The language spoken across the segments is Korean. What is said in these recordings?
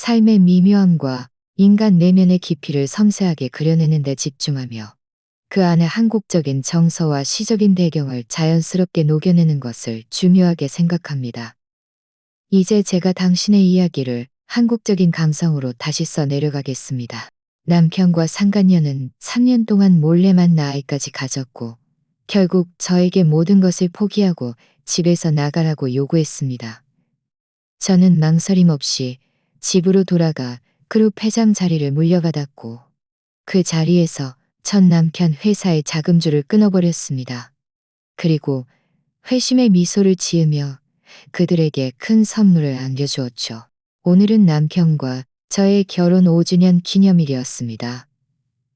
삶의 미묘함과 인간 내면의 깊이를 섬세하게 그려내는 데 집중하며 그 안에 한국적인 정서와 시적인 배경을 자연스럽게 녹여내는 것을 중요하게 생각합니다. 이제 제가 당신의 이야기를 한국적인 감성으로 다시 써내려가겠습니다. 남편과 상간녀는 3년 동안 몰래 만나 아이까지 가졌고 결국 저에게 모든 것을 포기하고 집에서 나가라고 요구했습니다. 저는 망설임 없이 집으로 돌아가 그룹 회장 자리를 물려받았고 그 자리에서 전 남편 회사의 자금줄을 끊어버렸습니다. 그리고 회심의 미소를 지으며 그들에게 큰 선물을 안겨주었죠. 오늘은 남편과 저의 결혼 5주년 기념일이었습니다.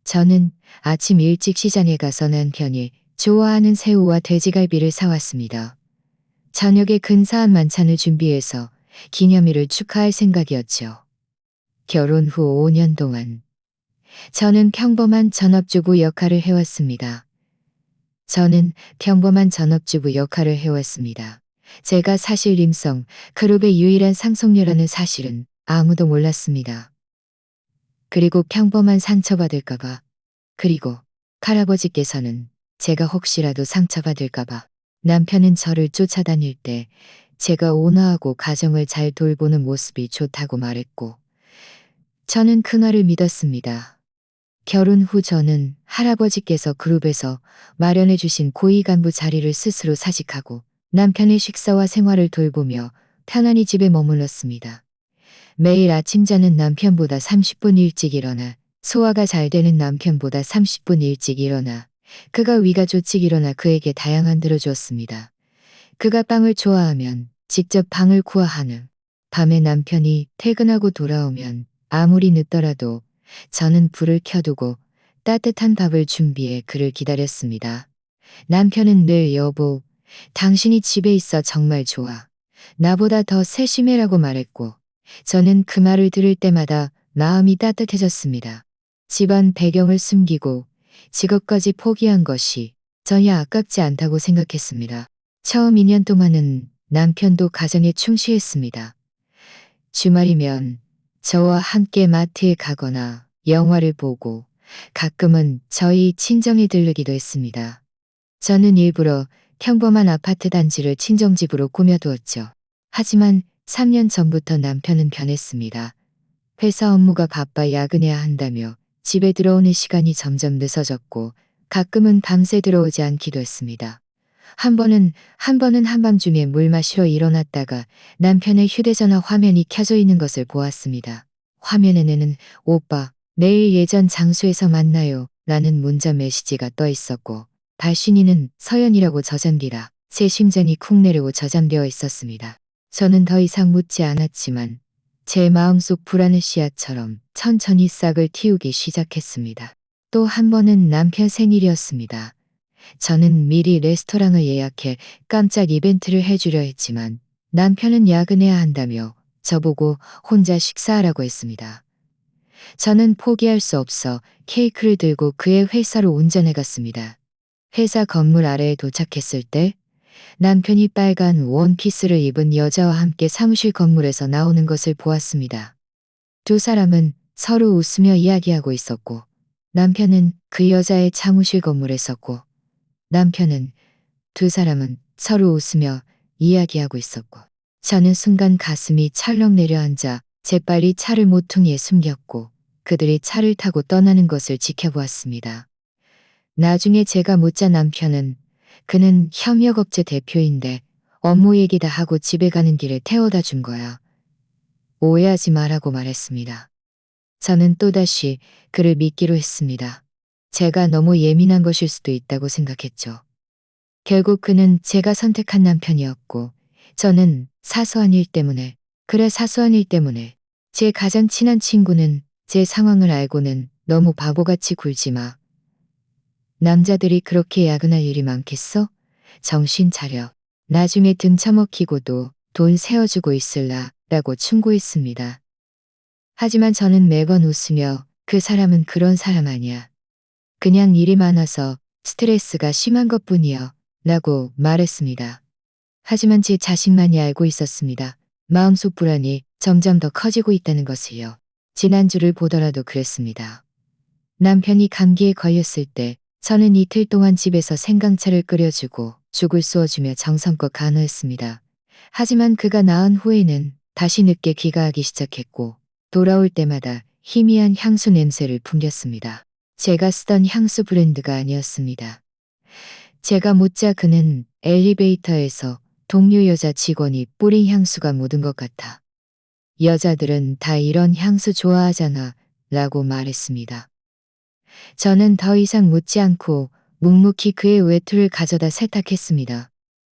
저는 아침 일찍 시장에 가서 남편이 좋아하는 새우와 돼지갈비를 사왔습니다. 저녁에 근사한 만찬을 준비해서 기념일을 축하할 생각이었죠. 결혼 후 5년 동안 저는 평범한 전업주부 역할을 해왔습니다. 제가 사실 임성 그룹의 유일한 상속녀라는 사실은 아무도 몰랐습니다. 그리고 평범한 상처받을까봐, 그리고 할아버지께서는 제가 혹시라도 상처받을까봐 남편은 저를 쫓아다닐 때 제가 온화하고 가정을 잘 돌보는 모습이 좋다고 말했고 저는 그날을 믿었습니다. 결혼 후 저는 할아버지께서 그룹에서 마련해 주신 고위 간부 자리를 스스로 사직하고 남편의 식사와 생활을 돌보며 편안히 집에 머물렀습니다. 매일 아침 자는 남편보다 30분 일찍 일어나 소화가 잘 되는 남편보다 30분 일찍 일어나 그가 위가 좋직 일어나 그에게 다양한 들어주었습니다. 그가 빵을 좋아하면 직접 빵을 구워하는 밤에 남편이 퇴근하고 돌아오면 아무리 늦더라도 저는 불을 켜두고 따뜻한 밥을 준비해 그를 기다렸습니다. 남편은 늘 여보, 당신이 집에 있어 정말 좋아. 나보다 더 세심해라고 말했고 저는 그 말을 들을 때마다 마음이 따뜻해졌습니다. 집안 배경을 숨기고 직업까지 포기한 것이 전혀 아깝지 않다고 생각했습니다. 처음 2년 동안은 남편도 가정에 충실했습니다. 주말이면 저와 함께 마트에 가거나 영화를 보고 가끔은 저희 친정에 들르기도 했습니다. 저는 일부러 평범한 아파트 단지를 친정집으로 꾸며두었죠. 하지만 3년 전부터 남편은 변했습니다. 회사 업무가 바빠 야근해야 한다며 집에 들어오는 시간이 점점 늦어졌고 가끔은 밤새 들어오지 않기도 했습니다. 한 번은 한밤중에 물 마시러 일어났다가 남편의 휴대전화 화면이 켜져 있는 것을 보았습니다. 화면에는 오빠, 내일 예전 장소에서 만나요 라는 문자 메시지가 떠 있었고 발신인은 서연이라고 저장기라 제 심장이 쿵 내리고 저장되어 있었습니다. 저는 더 이상 묻지 않았지만 제 마음속 불안의 씨앗처럼 천천히 싹을 틔우기 시작했습니다. 또 한 번은 남편 생일이었습니다. 저는 미리 레스토랑을 예약해 깜짝 이벤트를 해주려 했지만 남편은 야근해야 한다며 저보고 혼자 식사하라고 했습니다. 저는 포기할 수 없어 케이크를 들고 그의 회사로 운전해 갔습니다. 회사 건물 아래에 도착했을 때 남편이 빨간 원피스를 입은 여자와 함께 사무실 건물에서 나오는 것을 보았습니다. 두 사람은 서로 웃으며 이야기하고 있었고 남편은 그 여자의 사무실 건물에 있었고 두 사람은 서로 웃으며 이야기하고 있었고 저는 순간 가슴이 철렁 내려앉아 재빨리 차를 모퉁이에 숨겼고 그들이 차를 타고 떠나는 것을 지켜보았습니다. 나중에 제가 묻자 남편은 그는 협력업체 대표인데 업무 얘기 다 하고 집에 가는 길에 태워다 준 거야. 오해하지 말라고 말했습니다. 저는 또다시 그를 믿기로 했습니다. 제가 너무 예민한 것일 수도 있다고 생각했죠. 결국 그는 제가 선택한 남편이었고 저는 사소한 일 때문에 제 가장 친한 친구는 제 상황을 알고는 너무 바보같이 굴지 마. 남자들이 그렇게 야근할 일이 많겠어? 정신 차려. 나중에 등 처먹히고도 돈 세워주고 있을라 라고 충고했습니다. 하지만 저는 매번 웃으며 그 사람은 그런 사람 아니야. 그냥 일이 많아서 스트레스가 심한 것뿐이야 라고 말했습니다. 하지만 제 자신만이 알고 있었습니다. 마음속 불안이 점점 더 커지고 있다는 것을요. 지난주를 보더라도 그랬습니다. 남편이 감기에 걸렸을 때 저는 이틀 동안 집에서 생강차를 끓여주고 죽을 쏘아주며 정성껏 간호했습니다. 하지만 그가 나은 후에는 다시 늦게 귀가하기 시작했고 돌아올 때마다 희미한 향수 냄새를 풍겼습니다. 제가 쓰던 향수 브랜드가 아니었습니다. 제가 묻자 그는 엘리베이터에서 동료 여자 직원이 뿌린 향수가 묻은 것 같아. 여자들은 다 이런 향수 좋아하잖아 라고 말했습니다. 저는 더 이상 묻지 않고 묵묵히 그의 외투를 가져다 세탁했습니다.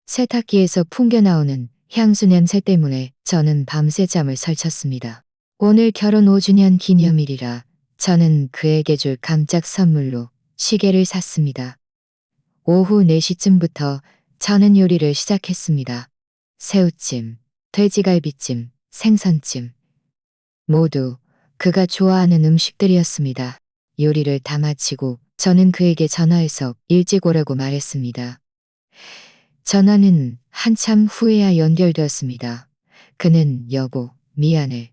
세탁기에서 풍겨나오는 향수 냄새 때문에 저는 밤새 잠을 설쳤습니다. 오늘 결혼 5주년 기념일이라 저는 그에게 줄 깜짝 선물로 시계를 샀습니다. 오후 4시쯤부터 저는 요리를 시작했습니다. 새우찜, 돼지갈비찜, 생선찜. 모두 그가 좋아하는 음식들이었습니다. 요리를 다 마치고 저는 그에게 전화해서 일찍 오라고 말했습니다. 전화는 한참 후에야 연결되었습니다. 그는 여보, 미안해.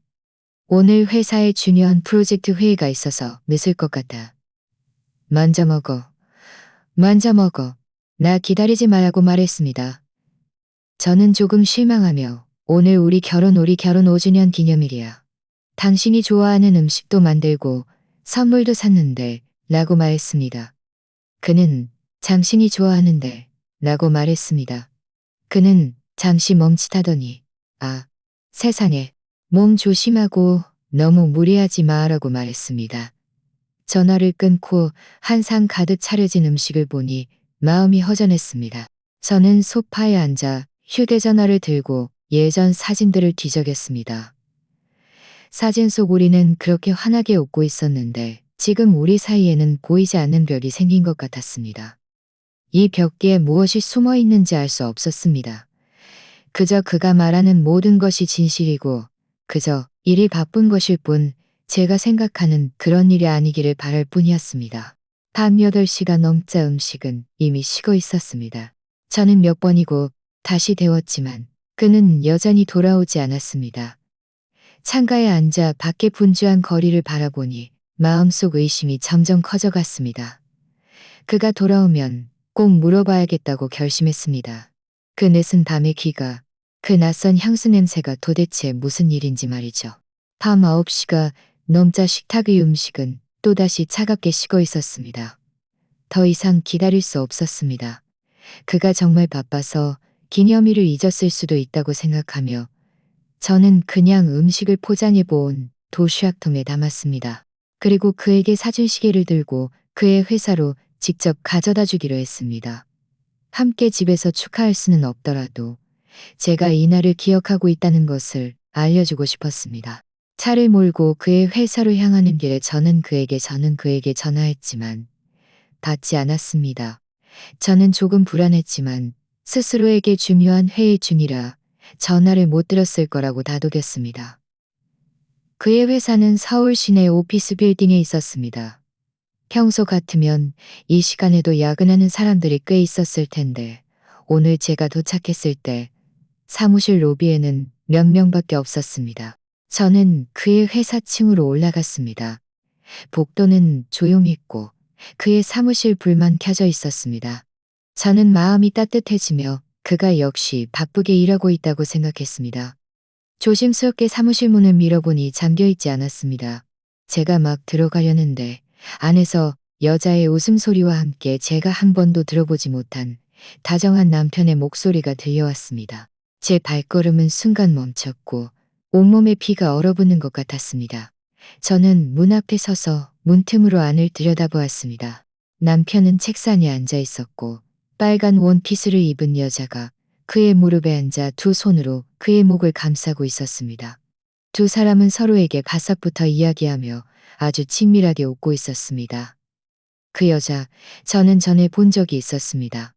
오늘 회사에 중요한 프로젝트 회의가 있어서 늦을 것 같아. 먼저 먹어. 먼저 먹어. 나 기다리지 말라고 말했습니다. 저는 조금 실망하며 오늘 우리 결혼 5주년 기념일이야. 당신이 좋아하는 음식도 만들고 선물도 샀는데 라고 말했습니다. 그는 당신이 좋아하는데 라고 말했습니다. 그는 잠시 멈칫하더니 아, 세상에 몸 조심하고 너무 무리하지 마라고 말했습니다. 전화를 끊고 한 상 가득 차려진 음식을 보니 마음이 허전했습니다. 저는 소파에 앉아 휴대전화를 들고 예전 사진들을 뒤적였습니다. 사진 속 우리는 그렇게 환하게 웃고 있었는데 지금 우리 사이에는 보이지 않는 벽이 생긴 것 같았습니다. 이 벽 뒤에 무엇이 숨어 있는지 알 수 없었습니다. 그저 그가 말하는 모든 것이 진실이고 그저 일이 바쁜 것일 뿐 제가 생각하는 그런 일이 아니기를 바랄 뿐이었습니다. 밤 8시가 넘자 음식은 이미 식어 있었습니다. 저는 몇 번이고 다시 데웠지만 그는 여전히 돌아오지 않았습니다. 창가에 앉아 밖에 분주한 거리를 바라보니 마음속 의심이 점점 커져갔습니다. 그가 돌아오면 꼭 물어봐야겠다고 결심했습니다. 그 늦은 밤의 귀가, 그 낯선 향수 냄새가 도대체 무슨 일인지 말이죠. 밤 9시가 넘자 식탁 의 음식은 또다시 차갑게 식어 있었습니다. 더 이상 기다릴 수 없었습니다. 그가 정말 바빠서 기념일을 잊었을 수도 있다고 생각하며 저는 그냥 음식을 포장해 본 도시락통에 담았습니다. 그리고 그에게 사준 시계를 들고 그의 회사로 직접 가져다 주기로 했습니다. 함께 집에서 축하할 수는 없더라도 제가 이날을 기억하고 있다는 것을 알려주고 싶었습니다. 차를 몰고 그의 회사로 향하는 길에 저는 그에게 전화했지만 받지 않았습니다. 저는 조금 불안했지만 스스로에게 중요한 회의 중이라 전화를 못 들었을 거라고 다독였습니다. 그의 회사는 서울 시내 오피스 빌딩에 있었습니다. 평소 같으면 이 시간에도 야근하는 사람들이 꽤 있었을 텐데 오늘 제가 도착했을 때 사무실 로비에는 몇 명밖에 없었습니다. 저는 그의 회사 층으로 올라갔습니다. 복도는 조용했고 그의 사무실 불만 켜져 있었습니다. 저는 마음이 따뜻해지며 그가 역시 바쁘게 일하고 있다고 생각했습니다. 조심스럽게 사무실 문을 밀어보니 잠겨있지 않았습니다. 제가 막 들어가려는데 안에서 여자의 웃음소리와 함께 제가 한 번도 들어보지 못한 다정한 남편의 목소리가 들려왔습니다. 제 발걸음은 순간 멈췄고 온몸에 피가 얼어붙는 것 같았습니다. 저는 문 앞에 서서 문틈으로 안을 들여다보았습니다. 남편은 책상에 앉아 있었고 빨간 원피스를 입은 여자가 그의 무릎에 앉아 두 손으로 그의 목을 감싸고 있었습니다. 두 사람은 서로에게 바싹부터 이야기하며 아주 친밀하게 웃고 있었습니다. 그 여자, 저는 전에 본 적이 있었습니다.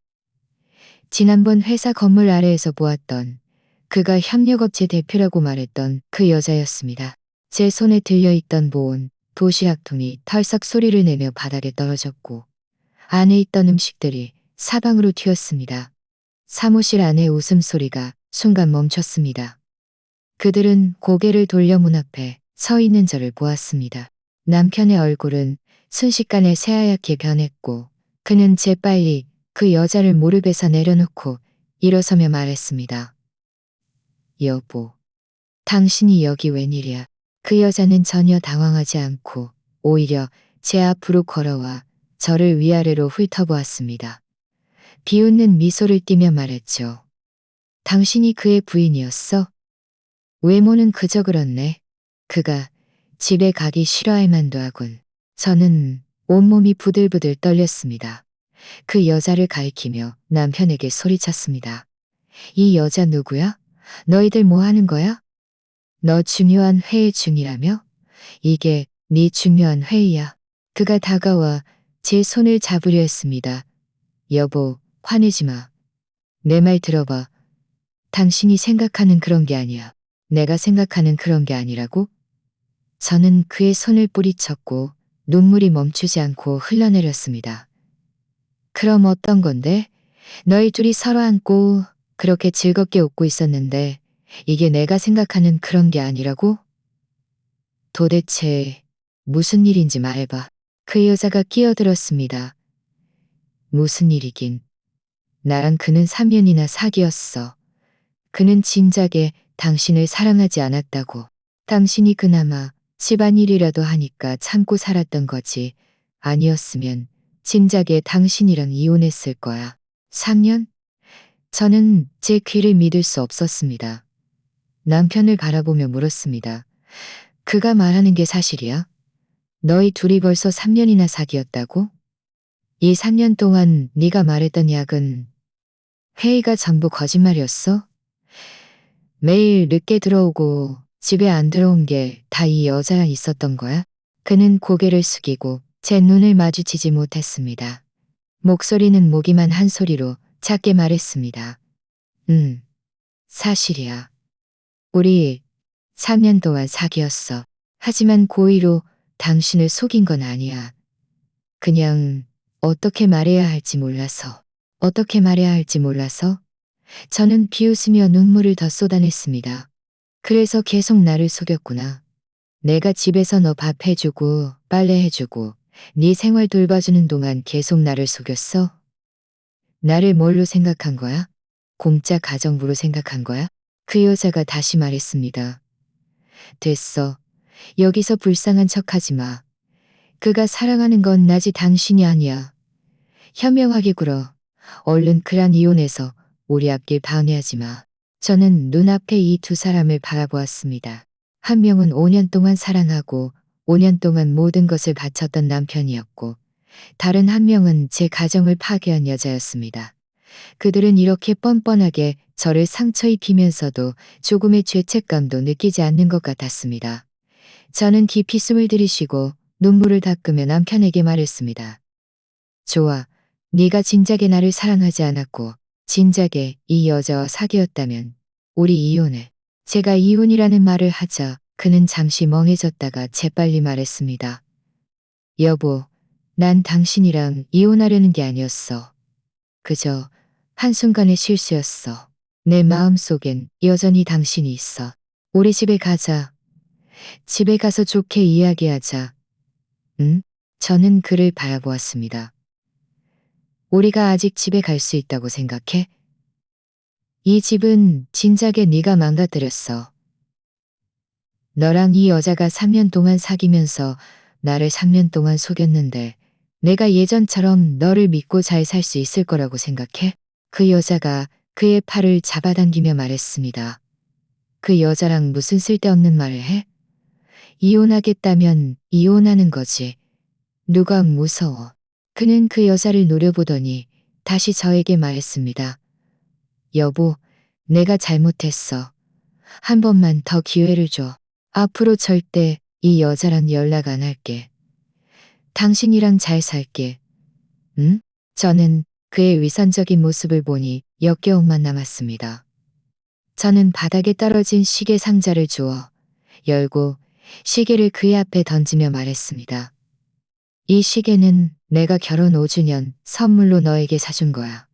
지난번 회사 건물 아래에서 보았던 그가 협력업체 대표라고 말했던 그 여자였습니다. 제 손에 들려있던 보온, 도시락통이 털썩 소리를 내며 바닥에 떨어졌고 안에 있던 음식들이 사방으로 튀었습니다. 사무실 안의 웃음소리가 순간 멈췄습니다. 그들은 고개를 돌려 문 앞에 서 있는 저를 보았습니다. 남편의 얼굴은 순식간에 새하얗게 변했고 그는 재빨리 그 여자를 무릎에서 내려놓고 일어서며 말했습니다. 여보, 당신이 여기 웬일이야? 그 여자는 전혀 당황하지 않고 오히려 제 앞으로 걸어와 저를 위아래로 훑어보았습니다. 비웃는 미소를 띠며 말했죠. 당신이 그의 부인이었어? 외모는 그저 그렇네. 그가 집에 가기 싫어할 만도 하군. 저는 온몸이 부들부들 떨렸습니다. 그 여자를 가리키며 남편에게 소리쳤습니다. 이 여자 누구야? 너희들 뭐 하는 거야? 너 중요한 회의 중이라며? 이게 네 중요한 회의야. 그가 다가와 제 손을 잡으려 했습니다. 여보, 화내지 마. 내 말 들어봐. 당신이 생각하는 그런 게 아니야. 내가 생각하는 그런 게 아니라고? 저는 그의 손을 뿌리쳤고 눈물이 멈추지 않고 흘러내렸습니다. 그럼 어떤 건데? 너희 둘이 서로 안고 그렇게 즐겁게 웃고 있었는데 이게 내가 생각하는 그런 게 아니라고? 도대체 무슨 일인지 말해봐. 그 여자가 끼어들었습니다. 무슨 일이긴. 나랑 그는 3년이나 사귀었어. 그는 진작에 당신을 사랑하지 않았다고. 당신이 그나마 집안일이라도 하니까 참고 살았던 거지. 아니었으면 진작에 당신이랑 이혼했을 거야. 3년? 저는 제 귀를 믿을 수 없었습니다. 남편을 바라보며 물었습니다. 그가 말하는 게 사실이야? 너희 둘이 벌써 3년이나 사귀었다고? 이 3년 동안 네가 말했던 약은 회의가 전부 거짓말이었어? 매일 늦게 들어오고 집에 안 들어온 게 다 이 여자랑 있었던 거야? 그는 고개를 숙이고 제 눈을 마주치지 못했습니다. 목소리는 모기만 한 소리로 작게 말했습니다. 사실이야. 우리 3년 동안 사귀었어. 하지만 고의로 당신을 속인 건 아니야. 그냥 어떻게 말해야 할지 몰라서. 어떻게 말해야 할지 몰라서 저는 비웃으며 눈물을 더 쏟아냈습니다. 그래서 계속 나를 속였구나. 내가 집에서 너 밥 해주고 빨래 해주고 네 생활 돌봐주는 동안 계속 나를 속였어? 나를 뭘로 생각한 거야? 공짜 가정부로 생각한 거야? 그 여자가 다시 말했습니다. 됐어. 여기서 불쌍한 척하지 마. 그가 사랑하는 건 나지 당신이 아니야. 현명하게 굴어. 얼른 그랑 이혼해서 우리 앞길 방해하지 마. 저는 눈앞에 이 두 사람을 바라보았습니다. 한 명은 5년 동안 사랑하고 5년 동안 모든 것을 바쳤던 남편이었고 다른 한 명은 제 가정을 파괴한 여자였습니다. 그들은 이렇게 뻔뻔하게 저를 상처 입히면서도 조금의 죄책감도 느끼지 않는 것 같았습니다. 저는 깊이 숨을 들이쉬고 눈물을 닦으며 남편에게 말했습니다. 좋아. 네가 진작에 나를 사랑하지 않았고 진작에 이 여자와 사귀었다면 우리 이혼해. 제가 이혼이라는 말을 하자 그는 잠시 멍해졌다가 재빨리 말했습니다. 여보, 난 당신이랑 이혼하려는 게 아니었어. 그저 한순간의 실수였어. 내 마음속엔 여전히 당신이 있어. 우리 집에 가자. 집에 가서 좋게 이야기하자. 응? 저는 그를 바라보았습니다. 우리가 아직 집에 갈 수 있다고 생각해? 이 집은 진작에 네가 망가뜨렸어. 너랑 이 여자가 3년 동안 사귀면서 나를 3년 동안 속였는데 내가 예전처럼 너를 믿고 잘 살 수 있을 거라고 생각해? 그 여자가 그의 팔을 잡아당기며 말했습니다. 그 여자랑 무슨 쓸데없는 말을 해? 이혼하겠다면 이혼하는 거지. 누가 무서워. 그는 그 여자를 노려보더니 다시 저에게 말했습니다. 여보, 내가 잘못했어. 한 번만 더 기회를 줘. 앞으로 절대 이 여자랑 연락 안 할게. 당신이랑 잘 살게. 응? 저는 그의 위선적인 모습을 보니 역겨움만 남았습니다. 저는 바닥에 떨어진 시계 상자를 주워 열고 시계를 그의 앞에 던지며 말했습니다. 이 시계는 내가 결혼 5주년 선물로 너에게 사준 거야.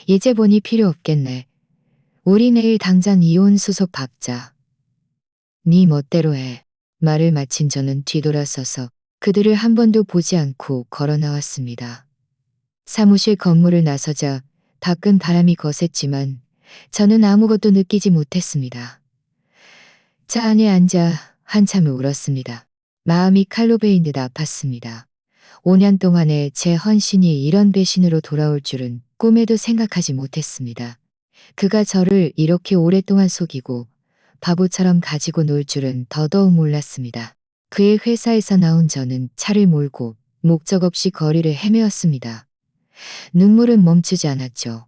이제 보니 필요 없겠네. 우리 내일 당장 이혼 수속 밟자. 네 멋대로 해. 말을 마친 저는 뒤돌아서서 그들을 한 번도 보지 않고 걸어 나왔습니다. 사무실 건물을 나서자 밖은 바람이 거셌지만 저는 아무것도 느끼지 못했습니다. 차 안에 앉아 한참을 울었습니다. 마음이 칼로 베인 듯 아팠습니다. 5년 동안의 제 헌신이 이런 배신으로 돌아올 줄은 꿈에도 생각하지 못했습니다. 그가 저를 이렇게 오랫동안 속이고 바보처럼 가지고 놀 줄은 더더욱 몰랐습니다. 그의 회사에서 나온 저는 차를 몰고 목적 없이 거리를 헤매었습니다. 눈물은 멈추지 않았죠.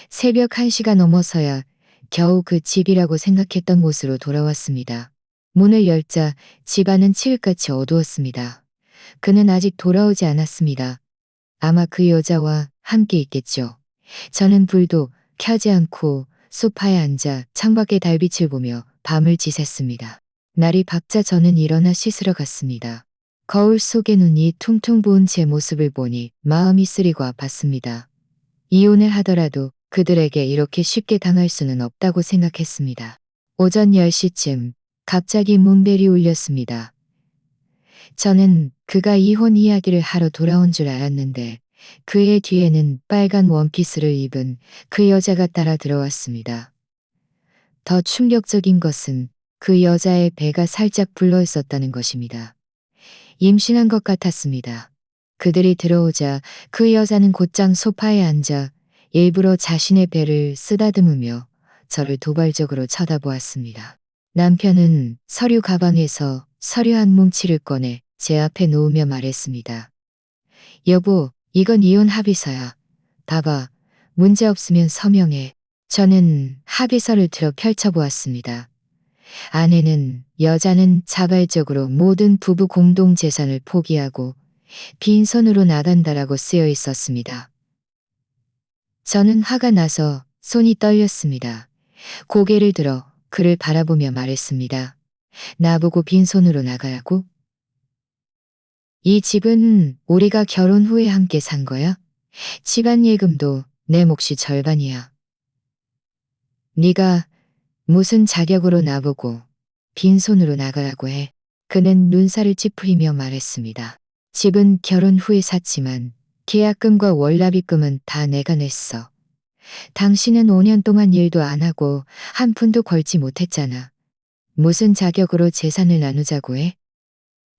새벽 1시가 넘어서야 겨우 그 집이라고 생각했던 곳으로 돌아왔습니다. 문을 열자 집안은 칠흑같이 어두웠습니다. 그는 아직 돌아오지 않았습니다. 아마 그 여자와 함께 있겠죠. 저는 불도 켜지 않고 소파에 앉아 창밖의 달빛을 보며 밤을 지샜습니다. 날이 밝자 저는 일어나 씻으러 갔습니다. 거울 속에 눈이 퉁퉁 부은 제 모습을 보니 마음이 쓰리고 아팠습니다. 이혼을 하더라도 그들에게 이렇게 쉽게 당할 수는 없다고 생각했습니다. 오전 10시쯤 갑자기 문벨이 울렸습니다. 저는 그가 이혼 이야기를 하러 돌아온 줄 알았는데 그의 뒤에는 빨간 원피스를 입은 그 여자가 따라 들어왔습니다. 더 충격적인 것은 그 여자의 배가 살짝 불러 있었다는 것입니다. 임신한 것 같았습니다. 그들이 들어오자 그 여자는 곧장 소파에 앉아 일부러 자신의 배를 쓰다듬으며 저를 도발적으로 쳐다보았습니다. 남편은 서류 가방에서 서류 한 뭉치를 꺼내 제 앞에 놓으며 말했습니다. 여보, 이건 이혼 합의서야. 봐봐. 문제 없으면 서명해. 저는 합의서를 들어 펼쳐보았습니다. 아내는 여자는 자발적으로 모든 부부 공동 재산을 포기하고 빈손으로 나간다라고 쓰여 있었습니다. 저는 화가 나서 손이 떨렸습니다. 고개를 들어 그를 바라보며 말했습니다. 나보고 빈손으로 나가라고? 이 집은 우리가 결혼 후에 함께 산 거야? 집안 예금도 내 몫이 절반이야. 네가 무슨 자격으로 나보고 빈손으로 나가라고 해. 그는 눈살을 찌푸리며 말했습니다. 집은 결혼 후에 샀지만 계약금과 월납입금은 다 내가 냈어. 당신은 5년 동안 일도 안 하고 한 푼도 벌지 못했잖아. 무슨 자격으로 재산을 나누자고 해?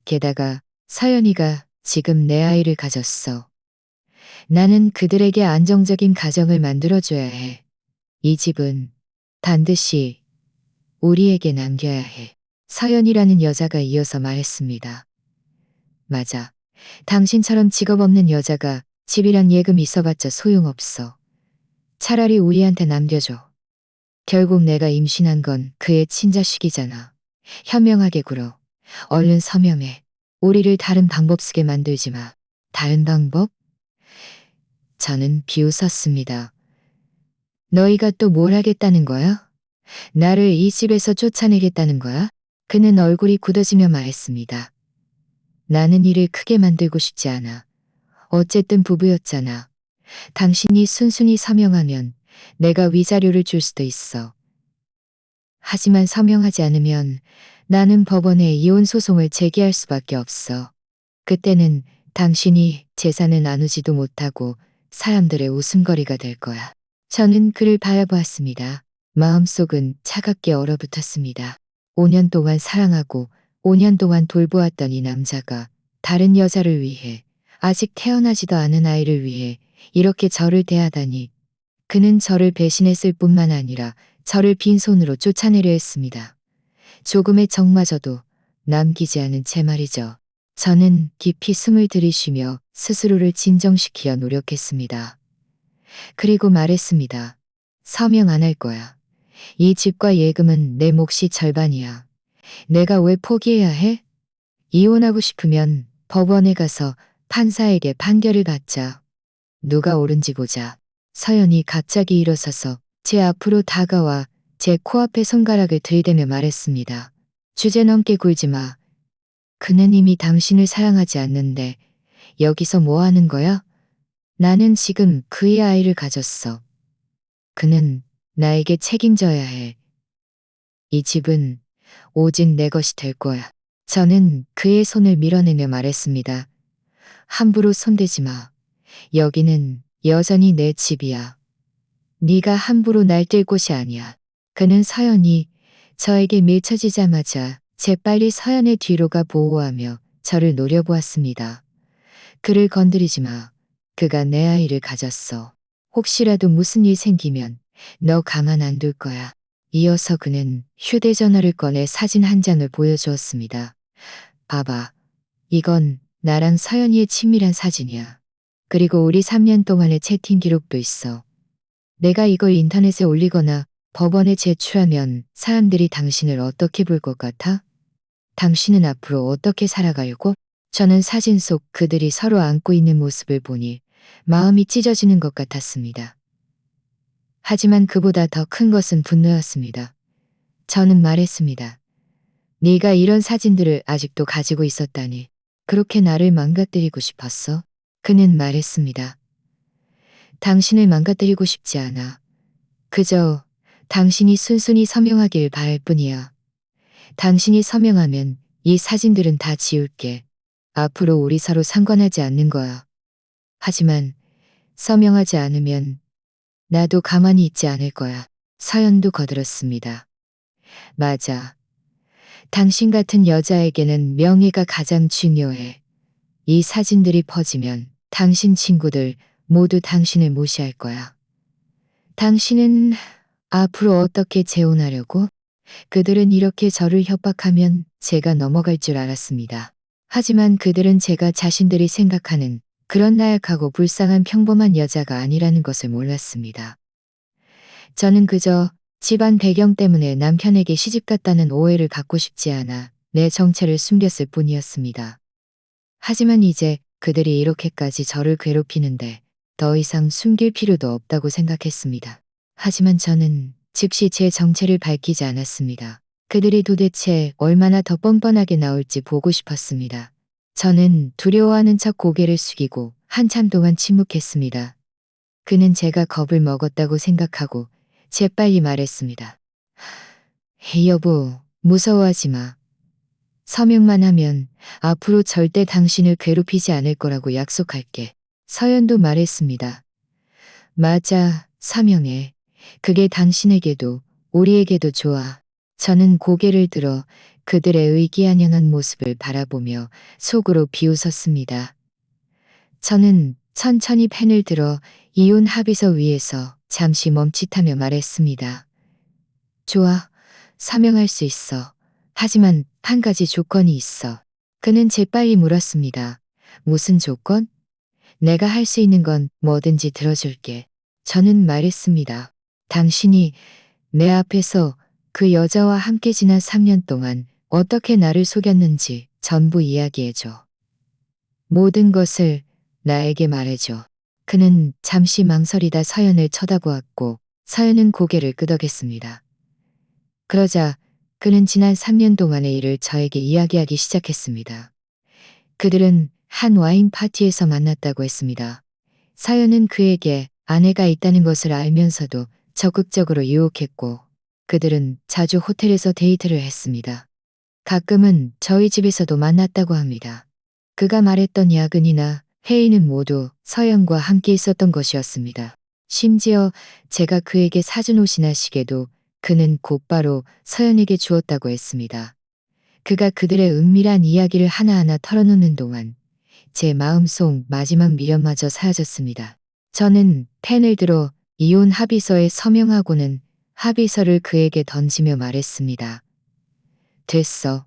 게다가 서연이가 지금 내 아이를 가졌어. 나는 그들에게 안정적인 가정을 만들어줘야 해. 이 집은 반드시 우리에게 남겨야 해. 서연이라는 여자가 이어서 말했습니다. 맞아. 당신처럼 직업 없는 여자가 집이랑 예금 있어봤자 소용없어. 차라리 우리한테 남겨줘. 결국 내가 임신한 건 그의 친자식이잖아. 현명하게 굴어. 얼른 서명해. 우리를 다른 방법 쓰게 만들지 마. 다른 방법? 저는 비웃었습니다. 너희가 또 뭘 하겠다는 거야? 나를 이 집에서 쫓아내겠다는 거야? 그는 얼굴이 굳어지며 말했습니다. 나는 일을 크게 만들고 싶지 않아. 어쨌든 부부였잖아. 당신이 순순히 서명하면 내가 위자료를 줄 수도 있어. 하지만 서명하지 않으면 나는 법원에 이혼 소송을 제기할 수밖에 없어. 그때는 당신이 재산을 나누지도 못하고 사람들의 웃음거리가 될 거야. 저는 그를 바라보았습니다. 마음속은 차갑게 얼어붙었습니다. 5년 동안 사랑하고 5년 동안 돌보았던 이 남자가 다른 여자를 위해 아직 태어나지도 않은 아이를 위해 이렇게 저를 대하다니. 그는 저를 배신했을 뿐만 아니라 저를 빈손으로 쫓아내려 했습니다. 조금의 정마저도 남기지 않은 채 말이죠. 저는 깊이 숨을 들이쉬며 스스로를 진정시키려 노력했습니다. 그리고 말했습니다. 서명 안 할 거야. 이 집과 예금은 내 몫이 절반이야. 내가 왜 포기해야 해? 이혼하고 싶으면 법원에 가서 판사에게 판결을 받자. 누가 옳은지 보자. 서연이 갑자기 일어서서 제 앞으로 다가와 제 코앞에 손가락을 들이대며 말했습니다. 주제넘게 굴지 마. 그는 이미 당신을 사랑하지 않는데 여기서 뭐 하는 거야? 나는 지금 그의 아이를 가졌어. 그는 나에게 책임져야 해. 이 집은 오직 내 것이 될 거야. 저는 그의 손을 밀어내며 말했습니다. 함부로 손대지 마. 여기는 여전히 내 집이야. 네가 함부로 날뛸 곳이 아니야. 그는 서연이 저에게 밀쳐지자마자 재빨리 서연의 뒤로가 보호하며 저를 노려보았습니다. 그를 건드리지 마. 그가 내 아이를 가졌어. 혹시라도 무슨 일 생기면 너 가만 안 둘 거야. 이어서 그는 휴대전화를 꺼내 사진 한 장을 보여주었습니다. 봐봐. 이건 나랑 서연이의 친밀한 사진이야. 그리고 우리 3년 동안의 채팅 기록도 있어. 내가 이걸 인터넷에 올리거나 법원에 제출하면 사람들이 당신을 어떻게 볼 것 같아? 당신은 앞으로 어떻게 살아가려고? 저는 사진 속 그들이 서로 안고 있는 모습을 보니 마음이 찢어지는 것 같았습니다. 하지만 그보다 더 큰 것은 분노였습니다. 저는 말했습니다. 네가 이런 사진들을 아직도 가지고 있었다니. 그렇게 나를 망가뜨리고 싶었어? 그는 말했습니다. 당신을 망가뜨리고 싶지 않아. 그저 당신이 순순히 서명하길 바랄 뿐이야. 당신이 서명하면 이 사진들은 다 지울게. 앞으로 우리 서로 상관하지 않는 거야. 하지만 서명하지 않으면 나도 가만히 있지 않을 거야. 서연도 거들었습니다. 맞아. 당신 같은 여자에게는 명예가 가장 중요해. 이 사진들이 퍼지면 당신 친구들 모두 당신을 무시할 거야. 당신은 앞으로 어떻게 재혼하려고? 그들은 이렇게 저를 협박하면 제가 넘어갈 줄 알았습니다. 하지만 그들은 제가 자신들이 생각하는 그런 나약하고 불쌍한 평범한 여자가 아니라는 것을 몰랐습니다. 저는 그저 집안 배경 때문에 남편에게 시집갔다는 오해를 받고 싶지 않아 내 정체를 숨겼을 뿐이었습니다. 하지만 이제 그들이 이렇게까지 저를 괴롭히는데 더 이상 숨길 필요도 없다고 생각했습니다. 하지만 저는 즉시 제 정체를 밝히지 않았습니다. 그들이 도대체 얼마나 더 뻔뻔하게 나올지 보고 싶었습니다. 저는 두려워하는 척 고개를 숙이고 한참 동안 침묵했습니다. 그는 제가 겁을 먹었다고 생각하고 재빨리 말했습니다. 여보, 무서워하지 마. 서명만 하면 앞으로 절대 당신을 괴롭히지 않을 거라고 약속할게. 서연도 말했습니다. 맞아, 서명해. 그게 당신에게도 우리에게도 좋아. 저는 고개를 들어 그들의 의기양양한 모습을 바라보며 속으로 비웃었습니다. 저는 천천히 펜을 들어 이혼 합의서 위에서 잠시 멈칫하며 말했습니다. 좋아, 서명할 수 있어. 하지만 한 가지 조건이 있어. 그는 재빨리 물었습니다. 무슨 조건? 내가 할 수 있는 건 뭐든지 들어줄게. 저는 말했습니다. 당신이 내 앞에서 그 여자와 함께 지난 3년 동안 어떻게 나를 속였는지 전부 이야기해줘. 모든 것을 나에게 말해줘. 그는 잠시 망설이다 서연을 쳐다보았고 서연은 고개를 끄덕였습니다. 그러자 그는 지난 3년 동안의 일을 저에게 이야기하기 시작했습니다. 그들은 한 와인 파티에서 만났다고 했습니다. 서연은 그에게 아내가 있다는 것을 알면서도 적극적으로 유혹했고 그들은 자주 호텔에서 데이트를 했습니다. 가끔은 저희 집에서도 만났다고 합니다. 그가 말했던 야근이나 회의는 모두 서연과 함께 있었던 것이었습니다. 심지어 제가 그에게 사준 옷이나 시계도 그는 곧바로 서연에게 주었다고 했습니다. 그가 그들의 은밀한 이야기를 하나하나 털어놓는 동안 제 마음속 마지막 미련마저 사라졌습니다. 저는 펜을 들어 이혼 합의서에 서명하고는 합의서를 그에게 던지며 말했습니다. 됐어.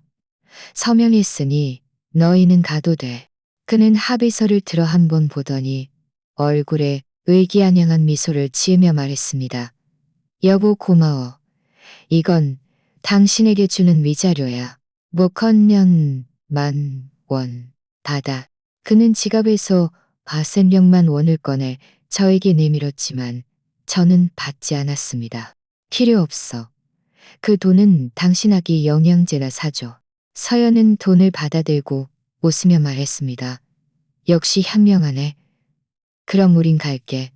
서명했으니 너희는 가도 돼. 그는 합의서를 들어 한 번 보더니 얼굴에 의기양양한 미소를 지으며 말했습니다. 여보 고마워. 이건 당신에게 주는 위자료야. 목헌면 10,000원 받아. 그는 지갑에서 4,000명만 원을 꺼내 저에게 내밀었지만 저는 받지 않았습니다. 필요 없어. 그 돈은 당신 아기 영양제나 사줘. 서연은 돈을 받아들고 웃으며 말했습니다. 역시 현명하네. 그럼 우린 갈게.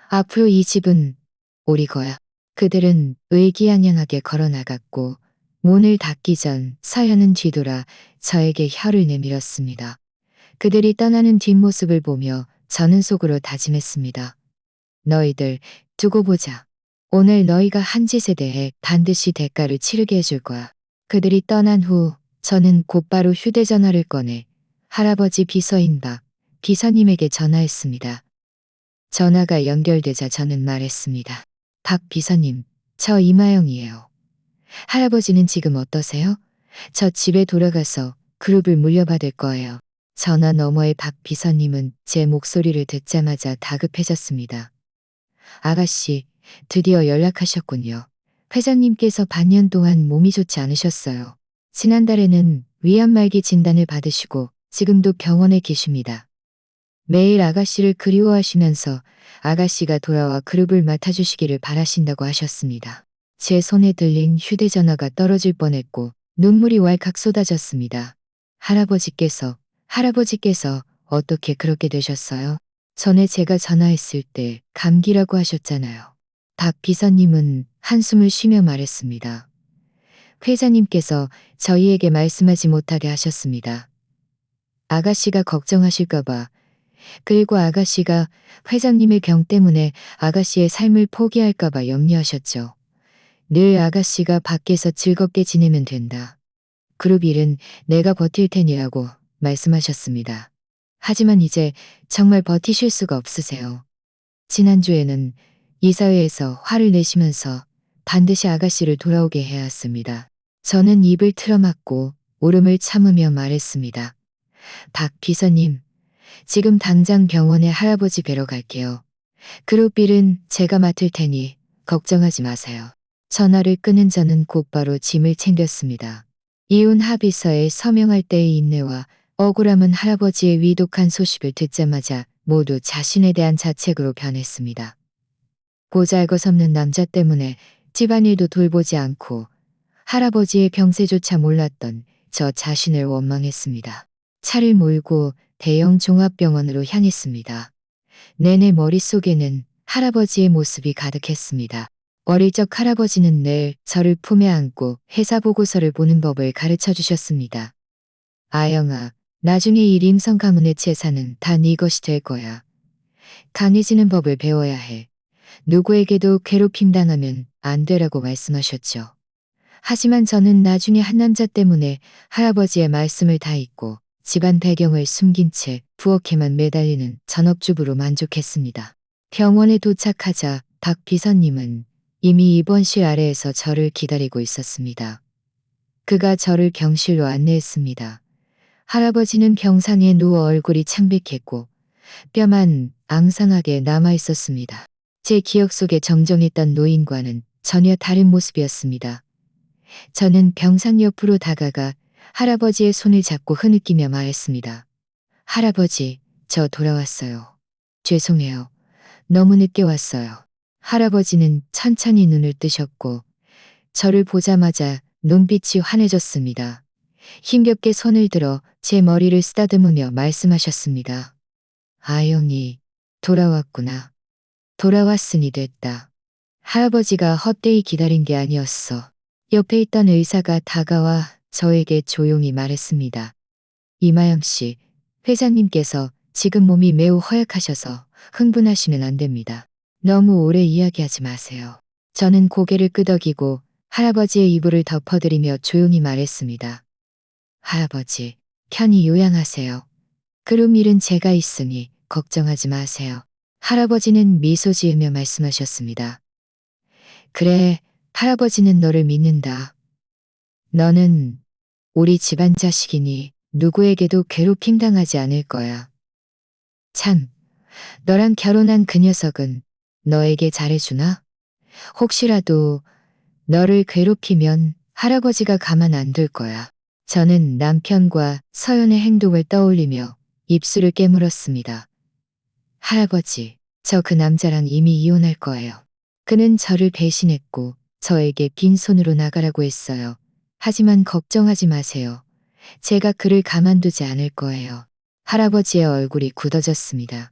앞으로 이 집은 우리 거야. 그들은 의기양양하게 걸어나갔고 문을 닫기 전 서연은 뒤돌아 저에게 혀를 내밀었습니다. 그들이 떠나는 뒷모습을 보며 저는 속으로 다짐했습니다. 너희들 두고 보자. 오늘 너희가 한 짓에 대해 반드시 대가를 치르게 해줄 거야. 그들이 떠난 후 저는 곧바로 휴대전화를 꺼내 할아버지 비서인 박 비서님에게 전화했습니다. 전화가 연결되자 저는 말했습니다. 박 비서님, 저 이마영이에요. 할아버지는 지금 어떠세요? 저 집에 돌아가서 그룹을 물려받을 거예요. 전화 너머의 박 비서님은 제 목소리를 듣자마자 다급해졌습니다. 아가씨, 드디어 연락하셨군요. 회장님께서 반년 동안 몸이 좋지 않으셨어요. 지난달에는 위암말기 진단을 받으시고 지금도 병원에 계십니다. 매일 아가씨를 그리워하시면서 아가씨가 돌아와 그룹을 맡아주시기를 바라신다고 하셨습니다. 제 손에 들린 휴대전화가 떨어질 뻔했고 눈물이 왈칵 쏟아졌습니다. 할아버지께서 어떻게 그렇게 되셨어요? 전에 제가 전화했을 때 감기라고 하셨잖아요. 박 비서님은 한숨을 쉬며 말했습니다. 회장님께서 저희에게 말씀하지 못하게 하셨습니다. 아가씨가 걱정하실까봐, 그리고 아가씨가 회장님의 병 때문에 아가씨의 삶을 포기할까봐 염려하셨죠. 늘 아가씨가 밖에서 즐겁게 지내면 된다. 그룹 일은 내가 버틸 테니라고 말씀하셨습니다. 하지만 이제 정말 버티실 수가 없으세요. 지난주에는 이사회에서 화를 내시면서 반드시 아가씨를 돌아오게 해야 했습니다. 저는 입을 틀어막고 울음을 참으며 말했습니다. 박 비서님, 지금 당장 병원에 할아버지 뵈러 갈게요. 그룹 일은 제가 맡을 테니 걱정하지 마세요. 전화를 끊은 저는 곧바로 짐을 챙겼습니다. 이혼 합의서에 서명할 때의 인내와 억울함은 할아버지의 위독한 소식을 듣자마자 모두 자신에 대한 자책으로 변했습니다. 보잘것없는 남자 때문에 집안일도 돌보지 않고 할아버지의 병세조차 몰랐던 저 자신을 원망했습니다. 차를 몰고 대형 종합병원으로 향했습니다. 내내 머릿속에는 할아버지의 모습이 가득했습니다. 어릴 적 할아버지는 늘 저를 품에 안고 회사 보고서를 보는 법을 가르쳐 주셨습니다. 아영아, 나중에 이 림성 가문의 재산은 다 네 것이 될 거야. 강해지는 법을 배워야 해. 누구에게도 괴롭힘 당하면 안 되라고 말씀하셨죠. 하지만 저는 나중에 한 남자 때문에 할아버지의 말씀을 다 잊고 집안 배경을 숨긴 채 부엌에만 매달리는 전업주부로 만족했습니다. 병원에 도착하자 박 비서님은 이미 입원실 아래에서 저를 기다리고 있었습니다. 그가 저를 병실로 안내했습니다. 할아버지는 병상에 누워 얼굴이 창백했고 뼈만 앙상하게 남아있었습니다. 제 기억 속에 정정했던 노인과는 전혀 다른 모습이었습니다. 저는 병상 옆으로 다가가 할아버지의 손을 잡고 흐느끼며 말했습니다. 할아버지, 저 돌아왔어요. 죄송해요. 너무 늦게 왔어요. 할아버지는 천천히 눈을 뜨셨고 저를 보자마자 눈빛이 환해졌습니다. 힘겹게 손을 들어 제 머리를 쓰다듬으며 말씀하셨습니다. 아영이 돌아왔구나. 돌아왔으니 됐다. 할아버지가 헛되이 기다린 게 아니었어. 옆에 있던 의사가 다가와 저에게 조용히 말했습니다. 이마영 씨, 회장님께서 지금 몸이 매우 허약하셔서 흥분하시면 안 됩니다. 너무 오래 이야기하지 마세요. 저는 고개를 끄덕이고 할아버지의 이불을 덮어드리며 조용히 말했습니다. 할아버지, 편히 요양하세요. 그룹 일은 제가 있으니 걱정하지 마세요. 할아버지는 미소 지으며 말씀하셨습니다. 그래, 할아버지는 너를 믿는다. 너는 우리 집안 자식이니 누구에게도 괴롭힘 당하지 않을 거야. 참, 너랑 결혼한 그 녀석은 너에게 잘해주나? 혹시라도 너를 괴롭히면 할아버지가 가만 안 둘 거야. 저는 남편과 서연의 행동을 떠올리며 입술을 깨물었습니다. 할아버지, 저 그 남자랑 이미 이혼할 거예요. 그는 저를 배신했고 저에게 빈손으로 나가라고 했어요. 하지만 걱정하지 마세요. 제가 그를 가만두지 않을 거예요. 할아버지의 얼굴이 굳어졌습니다.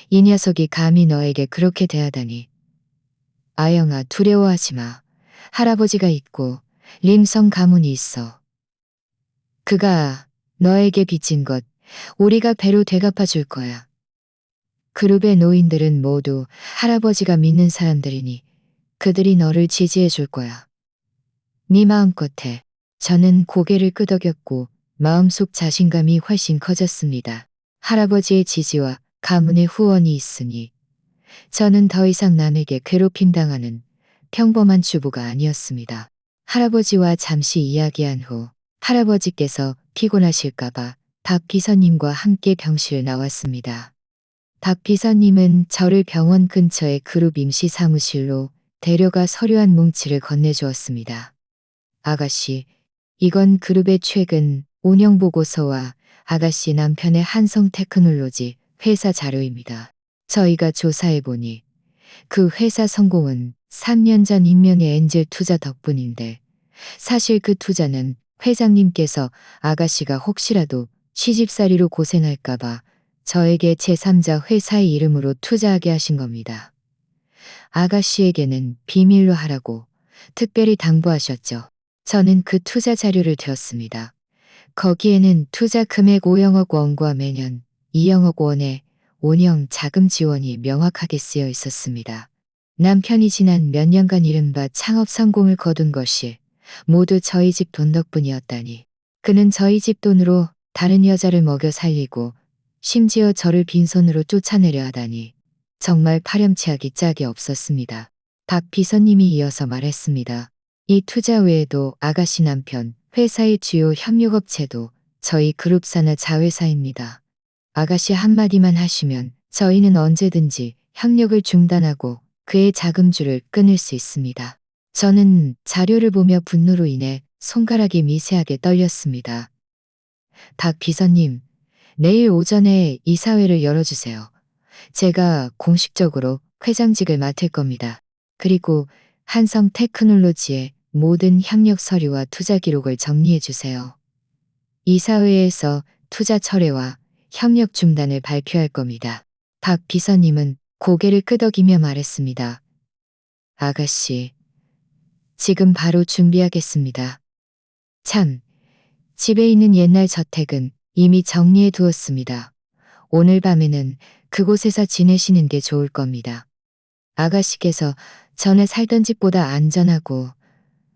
이 녀석이 감히 너에게 그렇게 대하다니. 아영아, 두려워하지 마. 할아버지가 있고 림성 가문이 있어. 그가 너에게 빚진 것 우리가 배로 되갚아 줄 거야. 그룹의 노인들은 모두 할아버지가 믿는 사람들이니 그들이 너를 지지해 줄 거야. 네 마음껏 해. 저는 고개를 끄덕였고 마음속 자신감이 훨씬 커졌습니다. 할아버지의 지지와 가문의 후원이 있으니 저는 더 이상 남에게 괴롭힘 당하는 평범한 주부가 아니었습니다. 할아버지와 잠시 이야기한 후 할아버지께서 피곤하실까봐 박 비서님과 함께 병실 나왔습니다. 박 비서님은 저를 병원 근처의 그룹 임시 사무실로 데려가 서류한 뭉치를 건네주었습니다. 아가씨, 이건 그룹의 최근 운영 보고서와 아가씨 남편의 한성 테크놀로지 회사 자료입니다. 저희가 조사해보니 그 회사 성공은 3년 전 인명의 엔젤 투자 덕분인데 사실 그 투자는 회장님께서 아가씨가 혹시라도 시집살이로 고생할까봐 저에게 제3자 회사의 이름으로 투자하게 하신 겁니다. 아가씨에게는 비밀로 하라고 특별히 당부하셨죠. 저는 그 투자 자료를 들었습니다. 거기에는 투자 금액 5영억 원과 매년 2영억 원의 운영 자금 지원이 명확하게 쓰여 있었습니다. 남편이 지난 몇 년간 이른바 창업 성공을 거둔 것이 모두 저희 집 돈 덕분이었다니. 그는 저희 집 돈으로 다른 여자를 먹여 살리고 심지어 저를 빈손으로 쫓아내려 하다니 정말 파렴치하기 짝이 없었습니다. 박 비서님이 이어서 말했습니다. 이 투자 외에도 아가씨 남편 회사의 주요 협력업체도 저희 그룹 산하 자회사입니다. 아가씨 한마디만 하시면 저희는 언제든지 협력을 중단하고 그의 자금줄을 끊을 수 있습니다. 저는 자료를 보며 분노로 인해 손가락이 미세하게 떨렸습니다. 박 비서님, 내일 오전에 이사회를 열어주세요. 제가 공식적으로 회장직을 맡을 겁니다. 그리고 한성 테크놀로지의 모든 협력 서류와 투자 기록을 정리해 주세요. 이사회에서 투자 철회와 협력 중단을 발표할 겁니다. 박 비서님은 고개를 끄덕이며 말했습니다. 아가씨, 지금 바로 준비하겠습니다. 참, 집에 있는 옛날 저택은 이미 정리해 두었습니다. 오늘 밤에는 그곳에서 지내시는 게 좋을 겁니다. 아가씨께서 전에 살던 집보다 안전하고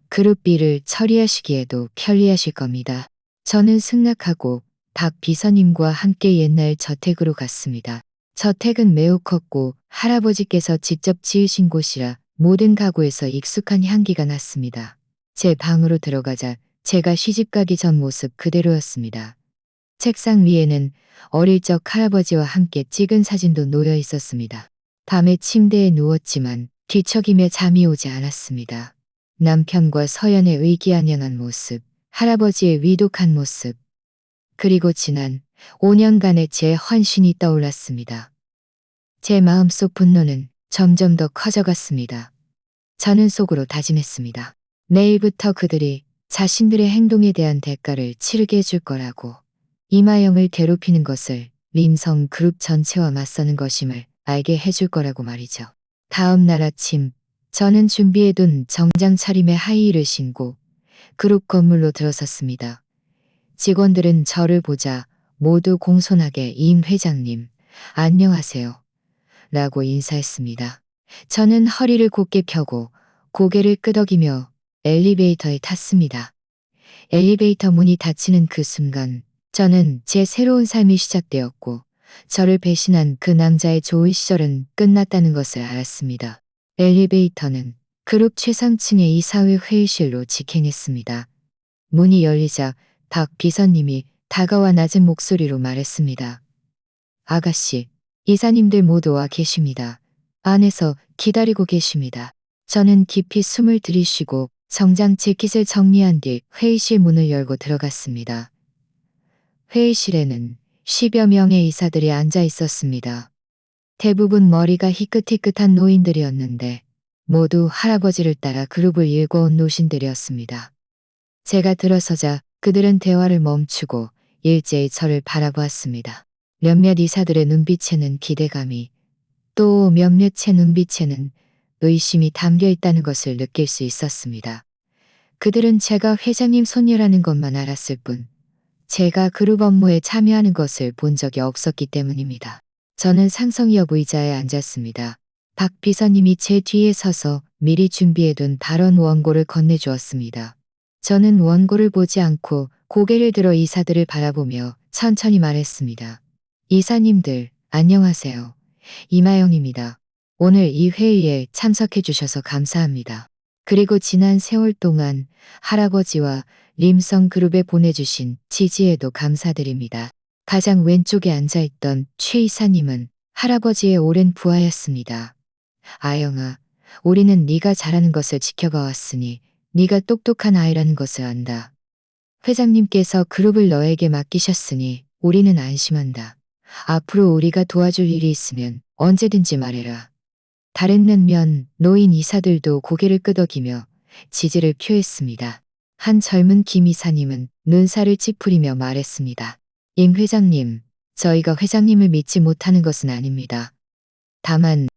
그룹비를 처리하시기에도 편리하실 겁니다. 저는 승낙하고 박 비서님과 함께 옛날 저택으로 갔습니다. 저택은 매우 컸고 할아버지께서 직접 지으신 곳이라 모든 가구에서 익숙한 향기가 났습니다. 제 방으로 들어가자 제가 시집가기 전 모습 그대로였습니다. 책상 위에는 어릴 적 할아버지와 함께 찍은 사진도 놓여 있었습니다. 밤에 침대에 누웠지만 뒤척이며 잠이 오지 않았습니다. 남편과 서연의 의기양양한 모습, 할아버지의 위독한 모습, 그리고 지난 5년간의 제 헌신이 떠올랐습니다. 제 마음속 분노는 점점 더 커져갔습니다. 저는 속으로 다짐했습니다. 내일부터 그들이 자신들의 행동에 대한 대가를 치르게 해줄 거라고. 이마영을 괴롭히는 것을 림성 그룹 전체와 맞서는 것임을 알게 해줄 거라고 말이죠. 다음 날 아침 저는 준비해둔 정장 차림의 하이힐을 신고 그룹 건물로 들어섰습니다. 직원들은 저를 보자 모두 공손하게 임 회장님, 안녕하세요. 라고 인사했습니다. 저는 허리를 곧게 펴고 고개를 끄덕이며 엘리베이터에 탔습니다. 엘리베이터 문이 닫히는 그 순간 저는 제 새로운 삶이 시작되었고 저를 배신한 그 남자의 좋은 시절은 끝났다는 것을 알았습니다. 엘리베이터는 그룹 최상층의 이사회 회의실로 직행했습니다. 문이 열리자 박 비서님이 다가와 낮은 목소리로 말했습니다. 아가씨, 이사님들 모두 와 계십니다. 안에서 기다리고 계십니다. 저는 깊이 숨을 들이쉬고 정장 재킷을 정리한 뒤 회의실 문을 열고 들어갔습니다. 회의실에는 10여 명의 이사들이 앉아 있었습니다. 대부분 머리가 희끗희끗한 노인들이었는데 모두 할아버지를 따라 그룹을 일궈온 노신들이었습니다. 제가 들어서자 그들은 대화를 멈추고 일제히 저를 바라보았습니다. 몇몇 이사들의 눈빛에는 기대감이, 또 몇몇의 눈빛에는 의심이 담겨 있다는 것을 느낄 수 있었습니다. 그들은 제가 회장님 손녀라는 것만 알았을 뿐 제가 그룹 업무에 참여하는 것을 본 적이 없었기 때문입니다. 저는 상성이업 의자에 앉았습니다. 박 비서님이 제 뒤에 서서 미리 준비해둔 발언 원고를 건네주었습니다. 저는 원고를 보지 않고 고개를 들어 이사들을 바라보며 천천히 말했습니다. 이사님들, 안녕하세요. 이마영입니다. 오늘 이 회의에 참석해 주셔서 감사합니다. 그리고 지난 세월 동안 할아버지와 림성그룹에 보내주신 지지에도 감사드립니다. 가장 왼쪽에 앉아있던 최 이사님은 할아버지의 오랜 부하였습니다. 아영아, 우리는 네가 잘하는 것을 지켜봐 왔으니 네가 똑똑한 아이라는 것을 안다. 회장님께서 그룹을 너에게 맡기셨으니 우리는 안심한다. 앞으로 우리가 도와줄 일이 있으면 언제든지 말해라. 다른 몇몇 노인 이사들도 고개를 끄덕이며 지지를 표했습니다. 한 젊은 김 이사님은 눈살을 찌푸리며 말했습니다. 임 회장님, 저희가 회장님을 믿지 못하는 것은 아닙니다. 다만